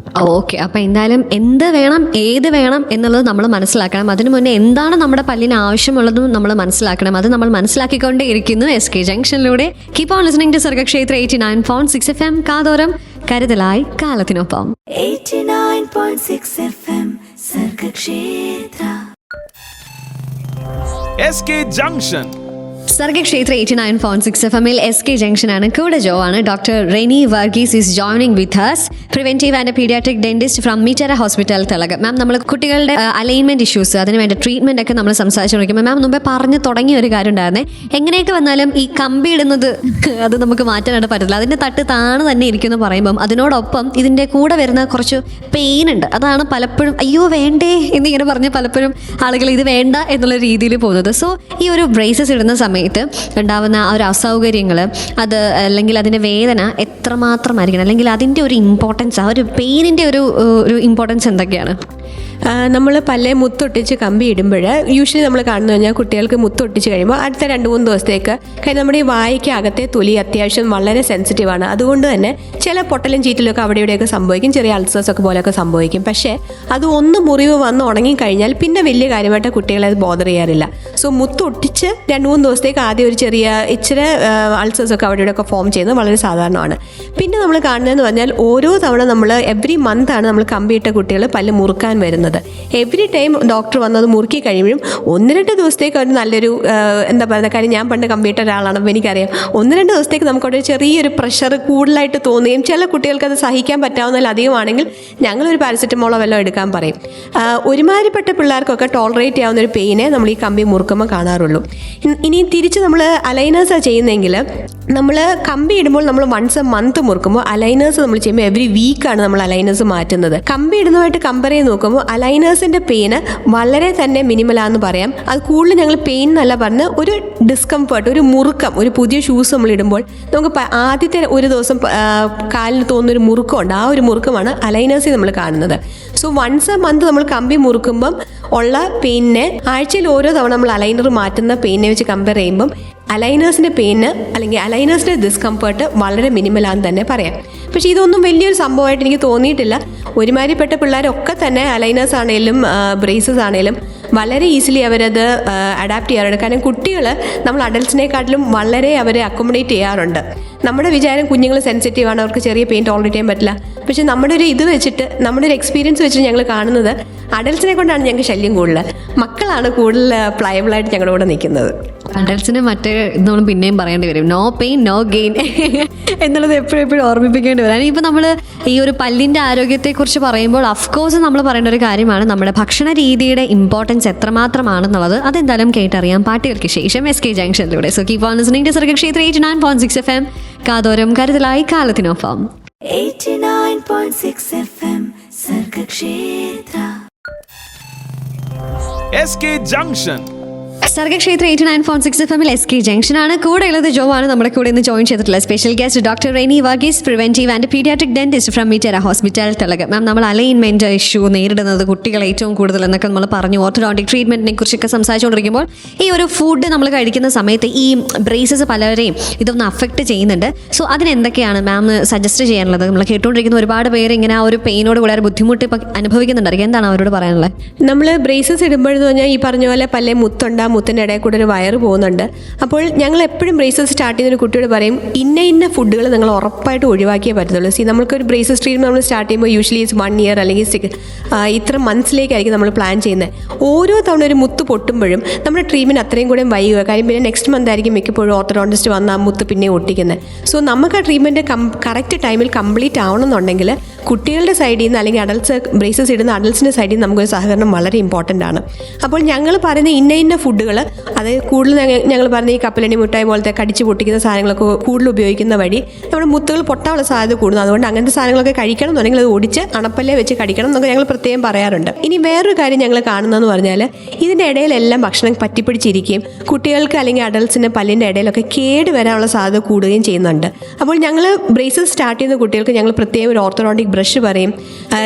ഓക്കെ, അപ്പോൾ എന്തായാലും എന്ത് വേണം ഏത് വേണം എന്നുള്ളത് നമ്മൾ മനസ്സിലാക്കണം. അതിനു മുന്നേ എന്താണ് നമ്മുടെ പല്ലിന് ആവശ്യമുള്ളതും നമ്മൾ മനസ്സിലാക്കണം. അത് നമ്മൾ മനസ്സിലാക്കിക്കൊണ്ടേ ഇരിക്കുന്നു SK ജംഗ്ഷനിലൂടെ. Keep on listening to Sargakshetra 89.6 FM. കാതോരം കരുതലായി കാലത്തിനൊപ്പം. 89.6 FM Sargakshetra. SK Junction. Sargakshetra 89.6 FM-ൽ SK ജംഗ്ഷനാണ്. കൂടെ ജോ ആണ്. Doctor Reni Varghese is joining with us, preventive and paediatric dentist from Mitera hospital തലക. മാം, നമ്മൾ കുട്ടികളുടെ അലൈൻമെന്റ് ഇഷ്യൂസ്, അതിന് വേണ്ട ട്രീറ്റ്മെന്റ് ഒക്കെ നമ്മൾ സംസാരിച്ചുകൊണ്ടിരിക്കുമ്പോൾ മാം മുമ്പേ പറഞ്ഞു തുടങ്ങിയ ഒരു കാര്യം ഉണ്ടായിരുന്നേ, എങ്ങനെയൊക്കെ വന്നാലും ഈ കമ്പി ഇടുന്നത് അത് നമുക്ക് മാറ്റാനായിട്ട് പറ്റില്ല. അതിൻ്റെ തട്ട് താണ് തന്നെ ഇരിക്കുമെന്ന് പറയുമ്പം അതിനോടൊപ്പം ഇതിൻ്റെ കൂടെ വരുന്ന കുറച്ച് പെയിൻ ഉണ്ട്. അതാണ് പലപ്പോഴും അയ്യോ വേണ്ടേ എന്നിങ്ങനെ പറഞ്ഞ് പലപ്പോഴും ആളുകൾ ഇത് വേണ്ട എന്നുള്ള രീതിയിൽ പോകുന്നത്. സോ ഈ ഒരു ബ്രേസസ് ഇടുന്ന സമയത്ത് ഉണ്ടാവുന്ന ആ ഒരു അസൗകര്യങ്ങൾ, അത് അല്ലെങ്കിൽ അതിൻ്റെ വേദന എത്രമാത്രമായിരിക്കണം, അല്ലെങ്കിൽ അതിൻ്റെ ഒരു ഇമ്പോർട്ടൻസ്, ആ ഒരു പെയിനിൻ്റെ ഒരു ഇമ്പോർട്ടൻസ് എന്തൊക്കെയാണ്? നമ്മൾ പല്ലെ മുത്തൊട്ടിച്ച് കമ്പി ഇടുമ്പോൾ യൂഷ്വലി നമ്മൾ കാണുന്നു കഴിഞ്ഞാൽ കുട്ടികൾക്ക് മുത്തൊട്ടിച്ച് കഴിയുമ്പോൾ അടുത്ത 2-3 ദിവസത്തേക്ക് കാര്യം നമ്മുടെ ഈ വായിക്ക് അകത്തെ തൊലി അത്യാവശ്യം വളരെ സെൻസിറ്റീവാണ്. അതുകൊണ്ട് തന്നെ ചില പൊട്ടലും ചീറ്റലൊക്കെ അവിടെ ഇവിടെയൊക്കെ സംഭവിക്കും, ചെറിയ അൾസേഴ്സ് ഒക്കെ പോലെയൊക്കെ സംഭവിക്കും. പക്ഷേ അത് ഒന്ന് മുറിവ് വന്ന് ഉണങ്ങിക്കഴിഞ്ഞാൽ പിന്നെ വലിയ കാര്യമായിട്ട് കുട്ടികളെ അത് ബോധർ ചെയ്യാറില്ല. സോ മുത്തൊട്ടിച്ച് 2-3 ദിവസത്തേക്ക് ആദ്യം ഒരു ഇച്ചിരി അൾസേഴ്സ് ഒക്കെ അവിടെ ഇവിടെയൊക്കെ ഫോം ചെയ്യുന്നത് വളരെ സാധാരണമാണ്. പിന്നെ നമ്മൾ കാണുന്നതെന്ന് പറഞ്ഞാൽ ഓരോ തവണ നമ്മൾ എവറി മന്താണ് നമ്മൾ കമ്പിയിട്ട കുട്ടികൾ പല്ല് മുറുക്കാൻ വരുന്നത്. എവറി ടൈം ഡോക്ടർ വന്നത് മുറുക്കി കഴിയുമ്പോഴും 1-2 ദിവസത്തേക്ക് ഒരു നല്ലൊരു എന്താ പറയുക, കാര്യം ഞാൻ പണ്ട് കമ്പിയിട്ട ഒരാളാണ്, അപ്പോൾ എനിക്കറിയാം 1-2 ദിവസത്തേക്ക് നമുക്കവിടെ ചെറിയൊരു പ്രഷർ കൂടുതലായിട്ട് തോന്നുകയും ചില കുട്ടികൾക്ക് അത് സഹിക്കാൻ പറ്റാവുന്നതിൽ അധികമാണെങ്കിൽ ഞങ്ങളൊരു പാരസെറ്റമോളോ വല്ലതും എടുക്കാൻ പറയും. ഒരുമാതിരിപ്പെട്ട പിള്ളേർക്കൊക്കെ ടോളറേറ്റ് ചെയ്യാവുന്ന ഒരു പെയിനെ നമ്മൾ ഈ കമ്പി മുറുക്കുമ്പോൾ കാണാറുള്ളൂ. ഇനി തിരിച്ച് നമ്മൾ അലൈനേഴ്സാണ് ചെയ്യുന്നതെങ്കിൽ നമ്മൾ കമ്പി ഇടുമ്പോൾ നമ്മൾ വൺസ് എ മന്ത് മുറുക്കുമ്പോൾ അലൈനേഴ്സ് നമ്മൾ ചെയ്യുമ്പോൾ എവറി വീക്കാണ് നമ്മൾ അലൈനേഴ്സ് മാറ്റുന്നത്. കമ്പി ഇടുന്നതായിട്ട് കമ്പയർ ചെയ്ത് നോക്കുമ്പോൾ അലൈനേഴ്സിൻ്റെ പെയിന് വളരെ തന്നെ മിനിമലാന്ന് പറയാം. അത് കൂടുതൽ ഞങ്ങൾ പെയിൻ എന്നല്ല പറഞ്ഞ് ഒരു ഡിസ്കംഫർട്ട്, ഒരു മുറുക്കം, ഒരു പുതിയ ഷൂസ് നമ്മൾ ഇടുമ്പോൾ നമുക്ക് ആദ്യത്തെ ഒരു ദിവസം കാലിന് തോന്നുന്നൊരു മുറുക്കമുണ്ട്. ആ ഒരു മുറുക്കമാണ് അലൈനേഴ്സിൽ നമ്മൾ കാണുന്നത്. സോ വൺസ് എ മന്ത് നമ്മൾ കമ്പി മുറുക്കുമ്പം ഉള്ള പെയിനെ ആഴ്ചയിൽ ഓരോ തവണ നമ്മൾ അലൈനർ മാറ്റുന്ന പെയിനെ വെച്ച് കമ്പയർ ചെയ്യുമ്പം അലൈനേഴ്സിൻ്റെ പെയിന് അല്ലെങ്കിൽ അലൈനേഴ്സിൻ്റെ ഡിസ്കംഫർട്ട് വളരെ മിനിമലാന്ന് തന്നെ പറയാം. പക്ഷേ ഇതൊന്നും വലിയൊരു സംഭവമായിട്ട് എനിക്ക് തോന്നിയിട്ടില്ല. ഒരുമാതിരിപ്പെട്ട പിള്ളേരൊക്കെ തന്നെ അലൈനേഴ്സ് ആണെങ്കിലും ബ്രേസസ് ആണെങ്കിലും വളരെ ഈസിലി അവരത് അഡാപ്റ്റ് ചെയ്യാറുണ്ട്. കാരണം കുട്ടികൾ നമ്മൾ അഡൽട്സിനെക്കാട്ടിലും വളരെ അവരെ അക്കോമഡേറ്റ് ചെയ്യാറുണ്ട്. നമ്മുടെ വിചാരം കുഞ്ഞുങ്ങൾ സെൻസിറ്റീവാണ്, അവർക്ക് ചെറിയ പെയിൻ ടോളറേറ്റ് ചെയ്യാൻ പറ്റില്ല. പക്ഷേ നമ്മുടെ ഒരു ഇത് വെച്ചിട്ട്, നമ്മുടെ ഒരു എക്സ്പീരിയൻസ് വെച്ചിട്ട് ഞങ്ങൾ കാണുന്നത് അഡൽട്സിനെ കൊണ്ടാണ് ഞങ്ങൾക്ക് ശല്യം കൂടുതൽ. മക്കൾ മക്കളാണ് കൂടുതൽ പ്ലയബിളായിട്ട് ഞങ്ങളുടെ കൂടെ നിൽക്കുന്നത്. അഡൽട്സിന് മറ്റേ നമ്മൾ പിന്നെയും പറയേണ്ടി വരും, നോ പെയിൻ നോ ഗെയിൻ എന്നുള്ളത് എപ്പോഴും ഓർമ്മിപ്പിക്കേണ്ടി വരും. ഇപ്പോൾ നമ്മൾ ഈ ഒരു പല്ലിൻ്റെ ആരോഗ്യത്തെക്കുറിച്ച് പറയുമ്പോൾ അഫ്കോഴ്സ് നമ്മൾ പറയേണ്ട ഒരു കാര്യമാണ് നമ്മുടെ ഭക്ഷണ രീതിയുടെ ഇമ്പോർട്ടൻസ് എത്രമാത്രമാണെന്നുള്ളത്. അതെന്തായാലും കേട്ടറിയാം പാട്ടുകൾക്ക് ശേഷം SK ജംഗ്ഷനിലൂടെ. So keep on listening to Sargakshetra 89.6 FM. കാതോരം കരുതലായി കാലത്തിനൊപ്പം. 89.6 FM Sargakshetra. SK Junction. Sargakshetra 89.6 FM SK Junction ആണ്. കൂടെ ഉള്ളത് ജോ ആണ്. നമ്മുടെ കൂടെ ഇന്ന് ജോയിൻ ചെയ്തിട്ടുള്ള special guest doctor Reni Varghese, preventive and paediatric dentist from Mitera hospital തിലക്. മാം, നമ്മൾ അലൈൻമെന്റ് ഇഷ്യൂ നേരിടുന്നത് കുട്ടികൾ ഏറ്റവും കൂടുതൽ എന്നൊക്കെ നമ്മൾ പറഞ്ഞു. ഓർത്തോഡോണ്ടിക് ട്രീറ്റ്മെന്റിനെ കുറിച്ചൊക്കെ സംസാരിച്ചുകൊണ്ടിരിക്കുമ്പോൾ ഈ ഒരു ഫുഡ് നമ്മൾ കഴിക്കുന്ന സമയത്ത് ഈ ബ്രേസസ് പലരെയും ഇതൊന്ന് അഫക്റ്റ് ചെയ്യുന്നുണ്ട്. സോ അതിനെന്തൊക്കെയാണ് മാം സജസ്റ്റ് ചെയ്യാനുള്ളത്? നമ്മൾ കേട്ടുകൊണ്ടിരിക്കുന്ന ഒരുപാട് പേര് ഇങ്ങനെ ആ ഒരു പെയിനോട് കൂടെ ഒരു ബുദ്ധിമുട്ട് ഇപ്പം അനുഭവിക്കുന്നുണ്ടായിരിക്കും. എന്താണ് അവരോട് പറയാനുള്ളത്? നമ്മൾ ബ്രേസസ് ഇടുമ്പോഴെന്ന് പറഞ്ഞാൽ ഈ പറഞ്ഞ പോലെ പല്ലേ മുത്തിൻ്റെ ഇടയിൽ കൂടെ ഒരു വയറ് പോകുന്നുണ്ട്. അപ്പോൾ ഞങ്ങൾ എപ്പോഴും ബ്രേസസ് സ്റ്റാർട്ട് ചെയ്യുന്ന ഒരു കുട്ടിയോട് പറയും, ഇന്ന ഫുഡുകൾ നിങ്ങൾ ഉറപ്പായിട്ട് ഒഴിവാക്കിയേ പറ്റത്തുള്ളൂ. നമുക്കൊരു ബ്രേസസ് ട്രീറ്റ്മെൻറ്റ് നമ്മൾ സ്റ്റാർട്ട് ചെയ്യുമ്പോൾ യൂഷ്വലി 1 year അല്ലെങ്കിൽ ഇത്ര മന്ത്സിലേക്കായിരിക്കും നമ്മൾ പ്ലാൻ ചെയ്യുന്നത്. ഓരോ തവണ ഒരു മുത്ത് പൊട്ടുമ്പോഴും നമ്മുടെ ട്രീറ്റ്മെൻറ്റ് അത്രയും കൂടെ വൈകുക. കാര്യം പിന്നെ നെക്സ്റ്റ് മന്ത് ആയിരിക്കും മിക്കപ്പോഴും ഓർത്തോഡോണ്ടിസ്റ്റ് വന്ന് ആ മുത്ത് പിന്നെ ഒട്ടിക്കുന്നത്. സോ നമുക്ക് ആ ട്രീറ്റ്മെൻറ്റ് കറക്റ്റ് ടൈമിൽ കംപ്ലീറ്റ് ആവണമെന്നുണ്ടെങ്കിൽ കുട്ടികളുടെ സൈഡിൽ നിന്ന് അല്ലെങ്കിൽ അഡൽട്സ് ബ്രേസസ് ഇടുന്ന അഡൽട്സിൻ്റെ സൈഡിൽ നിന്ന് നമുക്കൊരു സഹകരണം വളരെ ഇമ്പോർട്ടൻ്റ് ആണ്. അപ്പോൾ ഞങ്ങൾ പറയുന്ന ഇന്ന ഫുഡുകൾ, അത് കൂടുതൽ ഞങ്ങൾ പറഞ്ഞ ഈ കപ്പലണ്ടി മുട്ടായി പോലത്തെ കടിച്ച് പൊട്ടിക്കുന്ന സാധനങ്ങളൊക്കെ കൂടുതൽ ഉപയോഗിക്കുന്ന വഴി നമ്മുടെ മുത്തുകൾ പൊട്ടാനുള്ള സാധ്യത കൂടുന്നു. അതുകൊണ്ട് അങ്ങനത്തെ സാധനങ്ങളൊക്കെ കഴിക്കണം എന്നുണ്ടെങ്കിൽ അത് ഒടിച്ച് അണപ്പല്ലേ വെച്ച് കഴിക്കണം എന്നൊക്കെ ഞങ്ങൾ പ്രത്യേകം പറയാറുണ്ട്. ഇനി വേറൊരു കാര്യം ഞങ്ങൾ കാണുന്നതെന്ന് പറഞ്ഞാൽ ഇതിൻ്റെ ഇടയിലെല്ലാം ഭക്ഷണം പറ്റിപ്പിടിച്ചിരിക്കുകയും കുട്ടികൾക്ക് അല്ലെങ്കിൽ അഡൽട്സിന് പല്ലിൻ്റെ ഇടയിലൊക്കെ കേട് വരാനുള്ള സാധ്യത കൂടുകയും ചെയ്യുന്നുണ്ട്. അപ്പോൾ ഞങ്ങൾ ബ്രേസസ് സ്റ്റാർട്ട് ചെയ്യുന്ന കുട്ടികൾക്ക് ഞങ്ങൾ പ്രത്യേകം ഒരു ഓർത്തോഡോണ്ടിക് ബ്രഷ് പറയും,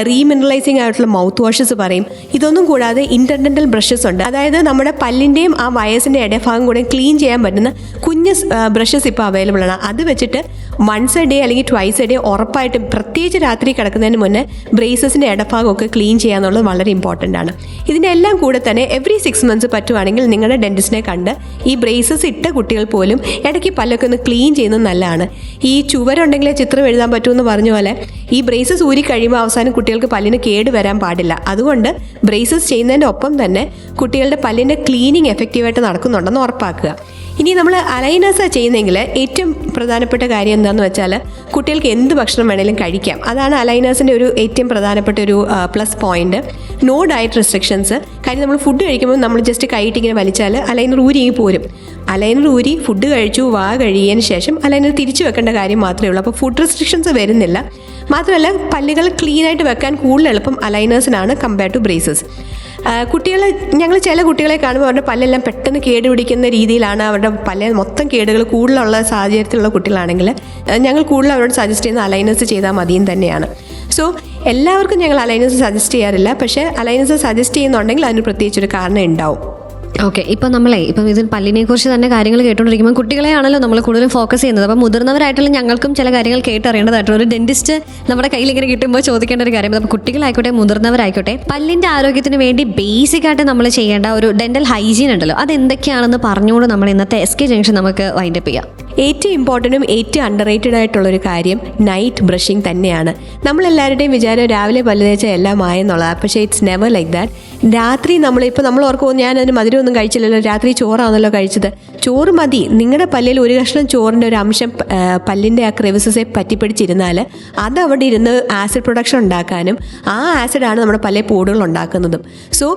റീമിനറലൈസിങ് ആയിട്ടുള്ള മൗത്ത് വാഷസ് പറയും. ഇതൊന്നും കൂടാതെ ഇന്റർഡെന്റൽ ബ്രഷസ് ഉണ്ട്. അതായത് നമ്മുടെ പല്ലിൻ്റെയും ആ വയസ്സിൻ്റെ ഇടഭാഗം കൂടെ ക്ലീൻ ചെയ്യാൻ പറ്റുന്ന കുഞ്ഞ് ബ്രഷസ് ഇപ്പോൾ അവൈലബിൾ ആണ്. അത് വെച്ചിട്ട് 1 a day അല്ലെങ്കിൽ 2 a day ഉറപ്പായിട്ടും, പ്രത്യേകിച്ച് രാത്രി കിടക്കുന്നതിന് മുന്നേ ബ്രേസസിൻ്റെ ഇടഭാഗമൊക്കെ ക്ലീൻ ചെയ്യാന്നുള്ളത് വളരെ ഇമ്പോർട്ടൻ്റ് ആണ്. ഇതിൻ്റെ എല്ലാം കൂടെ തന്നെ എവറി 6 months പറ്റുവാണെങ്കിൽ നിങ്ങളുടെ ഡെന്റിസ്റ്റിനെ കണ്ട് ഈ ബ്രേസസ് ഇട്ട കുട്ടികൾ പോലും ഇടയ്ക്ക് പല്ലൊക്കെ ഒന്ന് ക്ലീൻ ചെയ്യുന്നത് നല്ലതാണ്. ഈ ചുവരുണ്ടെങ്കിലേ ചിത്രം എഴുതാൻ പറ്റുമെന്ന് പറഞ്ഞ പോലെ ഈ ബ്രേസസ് ഊരി കഴിയുമ്പോൾ അവസാനം കുട്ടികൾക്ക് പല്ലിന് കേട് വരാൻ പാടില്ല. അതുകൊണ്ട് ബ്രേസസ് ചെയ്യുന്നതിൻ്റെ ഒപ്പം തന്നെ കുട്ടികളുടെ പല്ലിൻ്റെ ക്ലീനിങ് എഫക്റ്റീവായിട്ട് നടക്കുന്നുണ്ടെന്ന് ഉറപ്പാക്കുക. ഇനി നമ്മൾ അലൈനേഴ്സ് ചെയ്യുന്നെങ്കിൽ ഏറ്റവും പ്രധാനപ്പെട്ട കാര്യം എന്താണെന്ന് വെച്ചാൽ കുട്ടികൾക്ക് എന്ത് ഭക്ഷണം വേണമെങ്കിലും കഴിക്കാം. അതാണ് അലൈനേഴ്സിൻ്റെ ഒരു ഏറ്റവും പ്രധാനപ്പെട്ട ഒരു plus point. No diet restrictions. കാര്യം നമ്മൾ ഫുഡ് കഴിക്കുമ്പോൾ നമ്മൾ ജസ്റ്റ് കൈയിട്ട് ഇങ്ങനെ വലിച്ചാൽ അലൈനർ ഊരി പോരും. അലൈനർ ഊരി ഫുഡ് കഴിച്ചു കഴിയതിന് ശേഷം അലൈനർ തിരിച്ചു വെക്കേണ്ട കാര്യം മാത്രമേ ഉള്ളൂ. അപ്പോൾ ഫുഡ് റെസ്ട്രിക്ഷൻസ് വരുന്നില്ല. മാത്രമല്ല പല്ലുകൾ ക്ലീനായിട്ട് വെക്കാൻ കൂടുതൽ എളുപ്പം അലൈനേഴ്സിനാണ് കമ്പയർ ടു ബ്രേസസ്. ഞങ്ങൾ ചില കുട്ടികളെ കാണുമ്പോൾ അവരുടെ പല്ലെല്ലാം പെട്ടെന്ന് കേടുപിടിക്കുന്ന രീതിയിലാണ്, അവരുടെ പല്ല് മൊത്തം കേടുകൾ കൂടുതലുള്ള സാഹചര്യത്തിലുള്ള കുട്ടികളാണെങ്കിൽ ഞങ്ങൾ കൂടുതൽ അവരോട് സജസ്റ്റ് ചെയ്യുന്ന അലൈനേഴ്സ് ചെയ്താൽ മതിയും തന്നെയാണ്. സോ എല്ലാവർക്കും ഞങ്ങൾ അലൈനേഴ്സ് സജസ്റ്റ് ചെയ്യാറില്ല. പക്ഷേ അലൈനേഴ്സ് സജസ്റ്റ് ചെയ്യുന്നുണ്ടെങ്കിൽ അതിന് പ്രത്യേകിച്ചൊരു കാരണം ഉണ്ടാവും. ഓക്കെ, ഇപ്പം ഇതിൽ പല്ലിനെ കുറിച്ച് തന്നെ കാര്യങ്ങൾ കേട്ടുകൊണ്ടിരിക്കുമ്പോൾ കുട്ടികളെയാണല്ലോ നമ്മൾ കൂടുതലും ഫോക്കസ് ചെയ്യുന്നത്. അപ്പം മുതിർന്നവരായിട്ടുള്ള ഞങ്ങൾക്കും ചില കാര്യങ്ങൾ കേട്ടറിയേണ്ടതായിട്ടുള്ള ഒരു ഡെന്റിസ്റ്റ് നമ്മുടെ കയ്യിൽ ഇങ്ങനെ കിട്ടുമ്പോൾ ചോദിക്കേണ്ട ഒരു കാര്യം. അപ്പോൾ കുട്ടികളായിക്കോട്ടെ മുതിർന്നവരായിക്കോട്ടെ പല്ലിൻ്റെ ആരോഗ്യത്തിന് വേണ്ടി ബേസിക്കായിട്ട് നമ്മൾ ചെയ്യേണ്ട ഒരു ഡെന്റൽ ഹൈജീൻ ഉണ്ടല്ലോ, അതെന്തൊക്കെയാണെന്ന് പറഞ്ഞുകൊണ്ട് നമ്മൾ ഇന്നത്തെ SK ജംഗ്ഷൻ നമുക്ക് വൈൻഡപ്പ് ചെയ്യാം. ഏറ്റവും ഇമ്പോർട്ടൻറ്റും ഏറ്റവും അണ്ടർ റേറ്റഡ് ആയിട്ടുള്ളൊരു കാര്യം നൈറ്റ് ബ്രഷിംഗ് തന്നെയാണ്. നമ്മളെല്ലാവരുടെയും വിചാരം രാവിലെ പല്ല് തേച്ചാൽ എല്ലാം ആയെന്നുള്ളതാണ്. പക്ഷേ ഇറ്റ്സ് നെവർ ലൈക്ക് ദാറ്റ്. രാത്രി നമ്മൾ ഓർക്കുമോ, ഞാൻ അതിന് മധുരമൊന്നും കഴിച്ചില്ലല്ലോ, രാത്രി ചോറാണല്ലോ കഴിച്ചത്. ചോറ് മതി. നിങ്ങളുടെ പല്ലിൽ ഒരു കഷ്ണം ചോറിൻ്റെ ഒരു അംശം പല്ലിൻ്റെ ആ ക്രെവിസസെ പറ്റിപ്പിടിച്ചിരുന്നാൽ അത് അവിടെ ഇരുന്ന് ആസിഡ് പ്രൊഡക്ഷൻ ഉണ്ടാക്കാനും ആ ആസിഡാണ് നമ്മുടെ പല്ലിൽ പോടുകൾ ഉണ്ടാക്കുന്നതും. സോ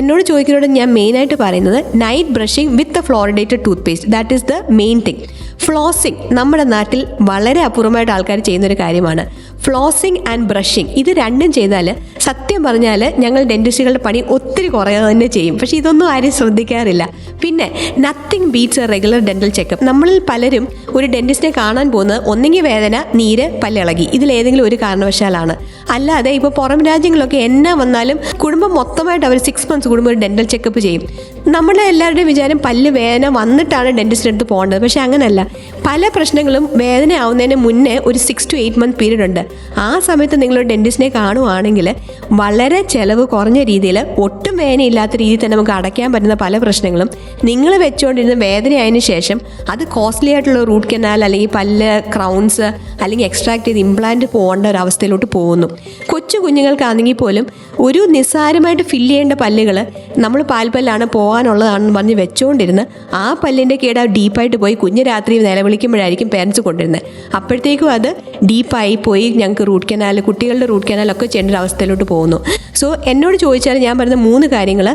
എന്നോട് ചോദിക്കുന്നതോട് ഞാൻ മെയിനായിട്ട് പറയുന്നത് night brushing with a fluoridated toothpaste. That is the main thing. Flossing നമ്മുടെ നാട്ടിൽ വളരെ അപൂർവമായിട്ട് ആൾക്കാർ ചെയ്യുന്നൊരു കാര്യമാണ്. ഫ്ലോസിങ് ആൻഡ് ബ്രഷിംഗ് ഇത് രണ്ടും ചെയ്താൽ സത്യം പറഞ്ഞാൽ ഞങ്ങൾ ഡെന്റിസ്റ്റുകളുടെ പണി ഒത്തിരി കുറയുക തന്നെ ചെയ്യും. പക്ഷേ ഇതൊന്നും ആരും ശ്രദ്ധിക്കാറില്ല. പിന്നെ nothing beats a regular dental checkup. നമ്മളിൽ പലരും ഒരു ഡെന്റിസ്റ്റിനെ കാണാൻ പോകുന്നത് ഒന്നെങ്കിൽ വേദന, നീര്, പല്ലിളകി, ഇതിലേതെങ്കിലും ഒരു കാരണവശാലാണ്. അല്ലാതെ ഇപ്പോൾ പുറം രാജ്യങ്ങളിലൊക്കെ എന്നാ വന്നാലും കുടുംബം മൊത്തമായിട്ട് അവർ 6 months കൂടുമ്പോൾ ഒരു ഡെന്റൽ ചെക്കപ്പ് ചെയ്യും. നമ്മുടെ എല്ലാവരുടെയും വിചാരം പല്ല് വേദന വന്നിട്ടാണ് ഡെൻറ്റിസ്റ്റിൻ്റെ അടുത്ത് പോകേണ്ടത്. പക്ഷേ അങ്ങനെയല്ല. പല പ്രശ്നങ്ങളും വേദന ആവുന്നതിന് മുന്നേ ഒരു 6 to 8 month പീരീഡ് ഉണ്ട്. ആ സമയത്ത് നിങ്ങൾ ഡെൻറ്റിസ്റ്റിനെ കാണുവാണെങ്കിൽ വളരെ ചിലവ് കുറഞ്ഞ രീതിയിൽ ഒട്ടും വേദനയില്ലാത്ത രീതിയിൽ തന്നെ നമുക്ക് അടയ്ക്കാൻ പറ്റുന്ന പല പ്രശ്നങ്ങളും നിങ്ങൾ വെച്ചുകൊണ്ടിരുന്ന വേദനയായതിനു ശേഷം അത് കോസ്റ്റ്ലി ആയിട്ടുള്ള റൂട്ട് കനാൽ അല്ലെങ്കിൽ പല്ല് ക്രൗൺസ് അല്ലെങ്കിൽ എക്സ്ട്രാക്ട് ചെയ്ത് ഇംപ്ലാന്റ് പോകേണ്ട ഒരു അവസ്ഥയിലോട്ട് പോകുന്നു. കൊച്ചു കുഞ്ഞുങ്ങൾക്കാണെങ്കിൽ പോലും ഒരു നിസ്സാരമായിട്ട് ഫില്ല് ചെയ്യേണ്ട പല്ലുകൾ നമ്മൾ പാൽപ്പല്ലാണ് പോകാനുള്ളതാണെന്ന് പറഞ്ഞ് വെച്ചുകൊണ്ടിരുന്ന് ആ പല്ലിൻ്റെ കേട് ഡീപ്പായിട്ട് പോയി കുഞ്ഞ് രാത്രി നിലവിളിക്കുമ്പോഴായിരിക്കും പേരൻസ് കൊണ്ടിരുന്നത്. അപ്പോഴത്തേക്കും അത് ഡീപ്പായി പോയി ഞങ്ങൾക്ക് റൂട്ട് കനാൽ, കുട്ടികളുടെ റൂട്ട് കനാലൊക്കെ ചെയ്യേണ്ട ഒരു അവസ്ഥയിലോട്ട് പോകുന്നു. സോ എന്നോട് ചോദിച്ചാൽ ഞാൻ പറയുന്ന 3 കാര്യങ്ങൾ: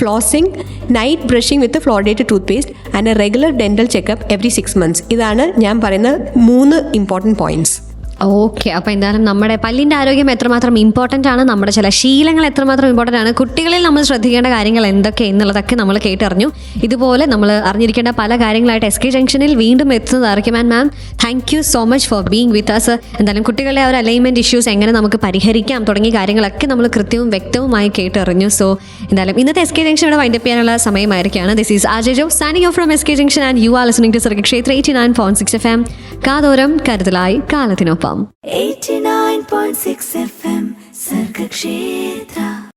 flossing, night brushing with fluoridated toothpaste and a regular dental checkup every 6 months. ഇതാണ് ഞാൻ പറയുന്ന 3 ഇമ്പോർട്ടൻറ്റ് പോയിന്റ്സ്. ഓക്കെ, അപ്പോൾ എന്തായാലും നമ്മുടെ പല്ലിൻ്റെ ആരോഗ്യം എത്രമാത്രം ഇമ്പോർട്ടൻ്റ് ആണ്, നമ്മുടെ ചില ശീലങ്ങൾ എത്രമാത്രം ഇമ്പോർട്ടൻ്റ് ആണ്, കുട്ടികളിൽ നമ്മൾ ശ്രദ്ധിക്കേണ്ട കാര്യങ്ങൾ എന്തൊക്കെ എന്നുള്ളതൊക്കെ നമ്മൾ കേട്ടറിഞ്ഞു. ഇതുപോലെ നമ്മൾ അറിഞ്ഞിരിക്കേണ്ട പല കാര്യങ്ങളായിട്ട് SK ജംഗ്ഷനിൽ വീണ്ടും എത്തുന്നതായിരിക്കും. And ma'am, thank you so much for being with us. എന്തായാലും കുട്ടികളുടെ ആ ഒരു അലൈൻമെൻറ്റ് ഇഷ്യൂസ് എങ്ങനെ നമുക്ക് പരിഹരിക്കാം തുടങ്ങിയ കാര്യങ്ങളൊക്കെ നമ്മൾ കൃത്യവും വ്യക്തവുമായി കേട്ടറിഞ്ഞു. സോ എന്തായാലും ഇന്നത്തെ SK ജംഗ്ഷൻ ഇവിടെ വൈൻഡപ്പ് ചെയ്യാനുള്ള സമയമായിരിക്കുകയാണ്. This is RJ Jo signing off from SK Junction and you are listening to Sargakshetra 89.6 FM. കാതോരം കരുതലായി കാലത്തിനൊപ്പം. 89.6 FM Sargakshetra.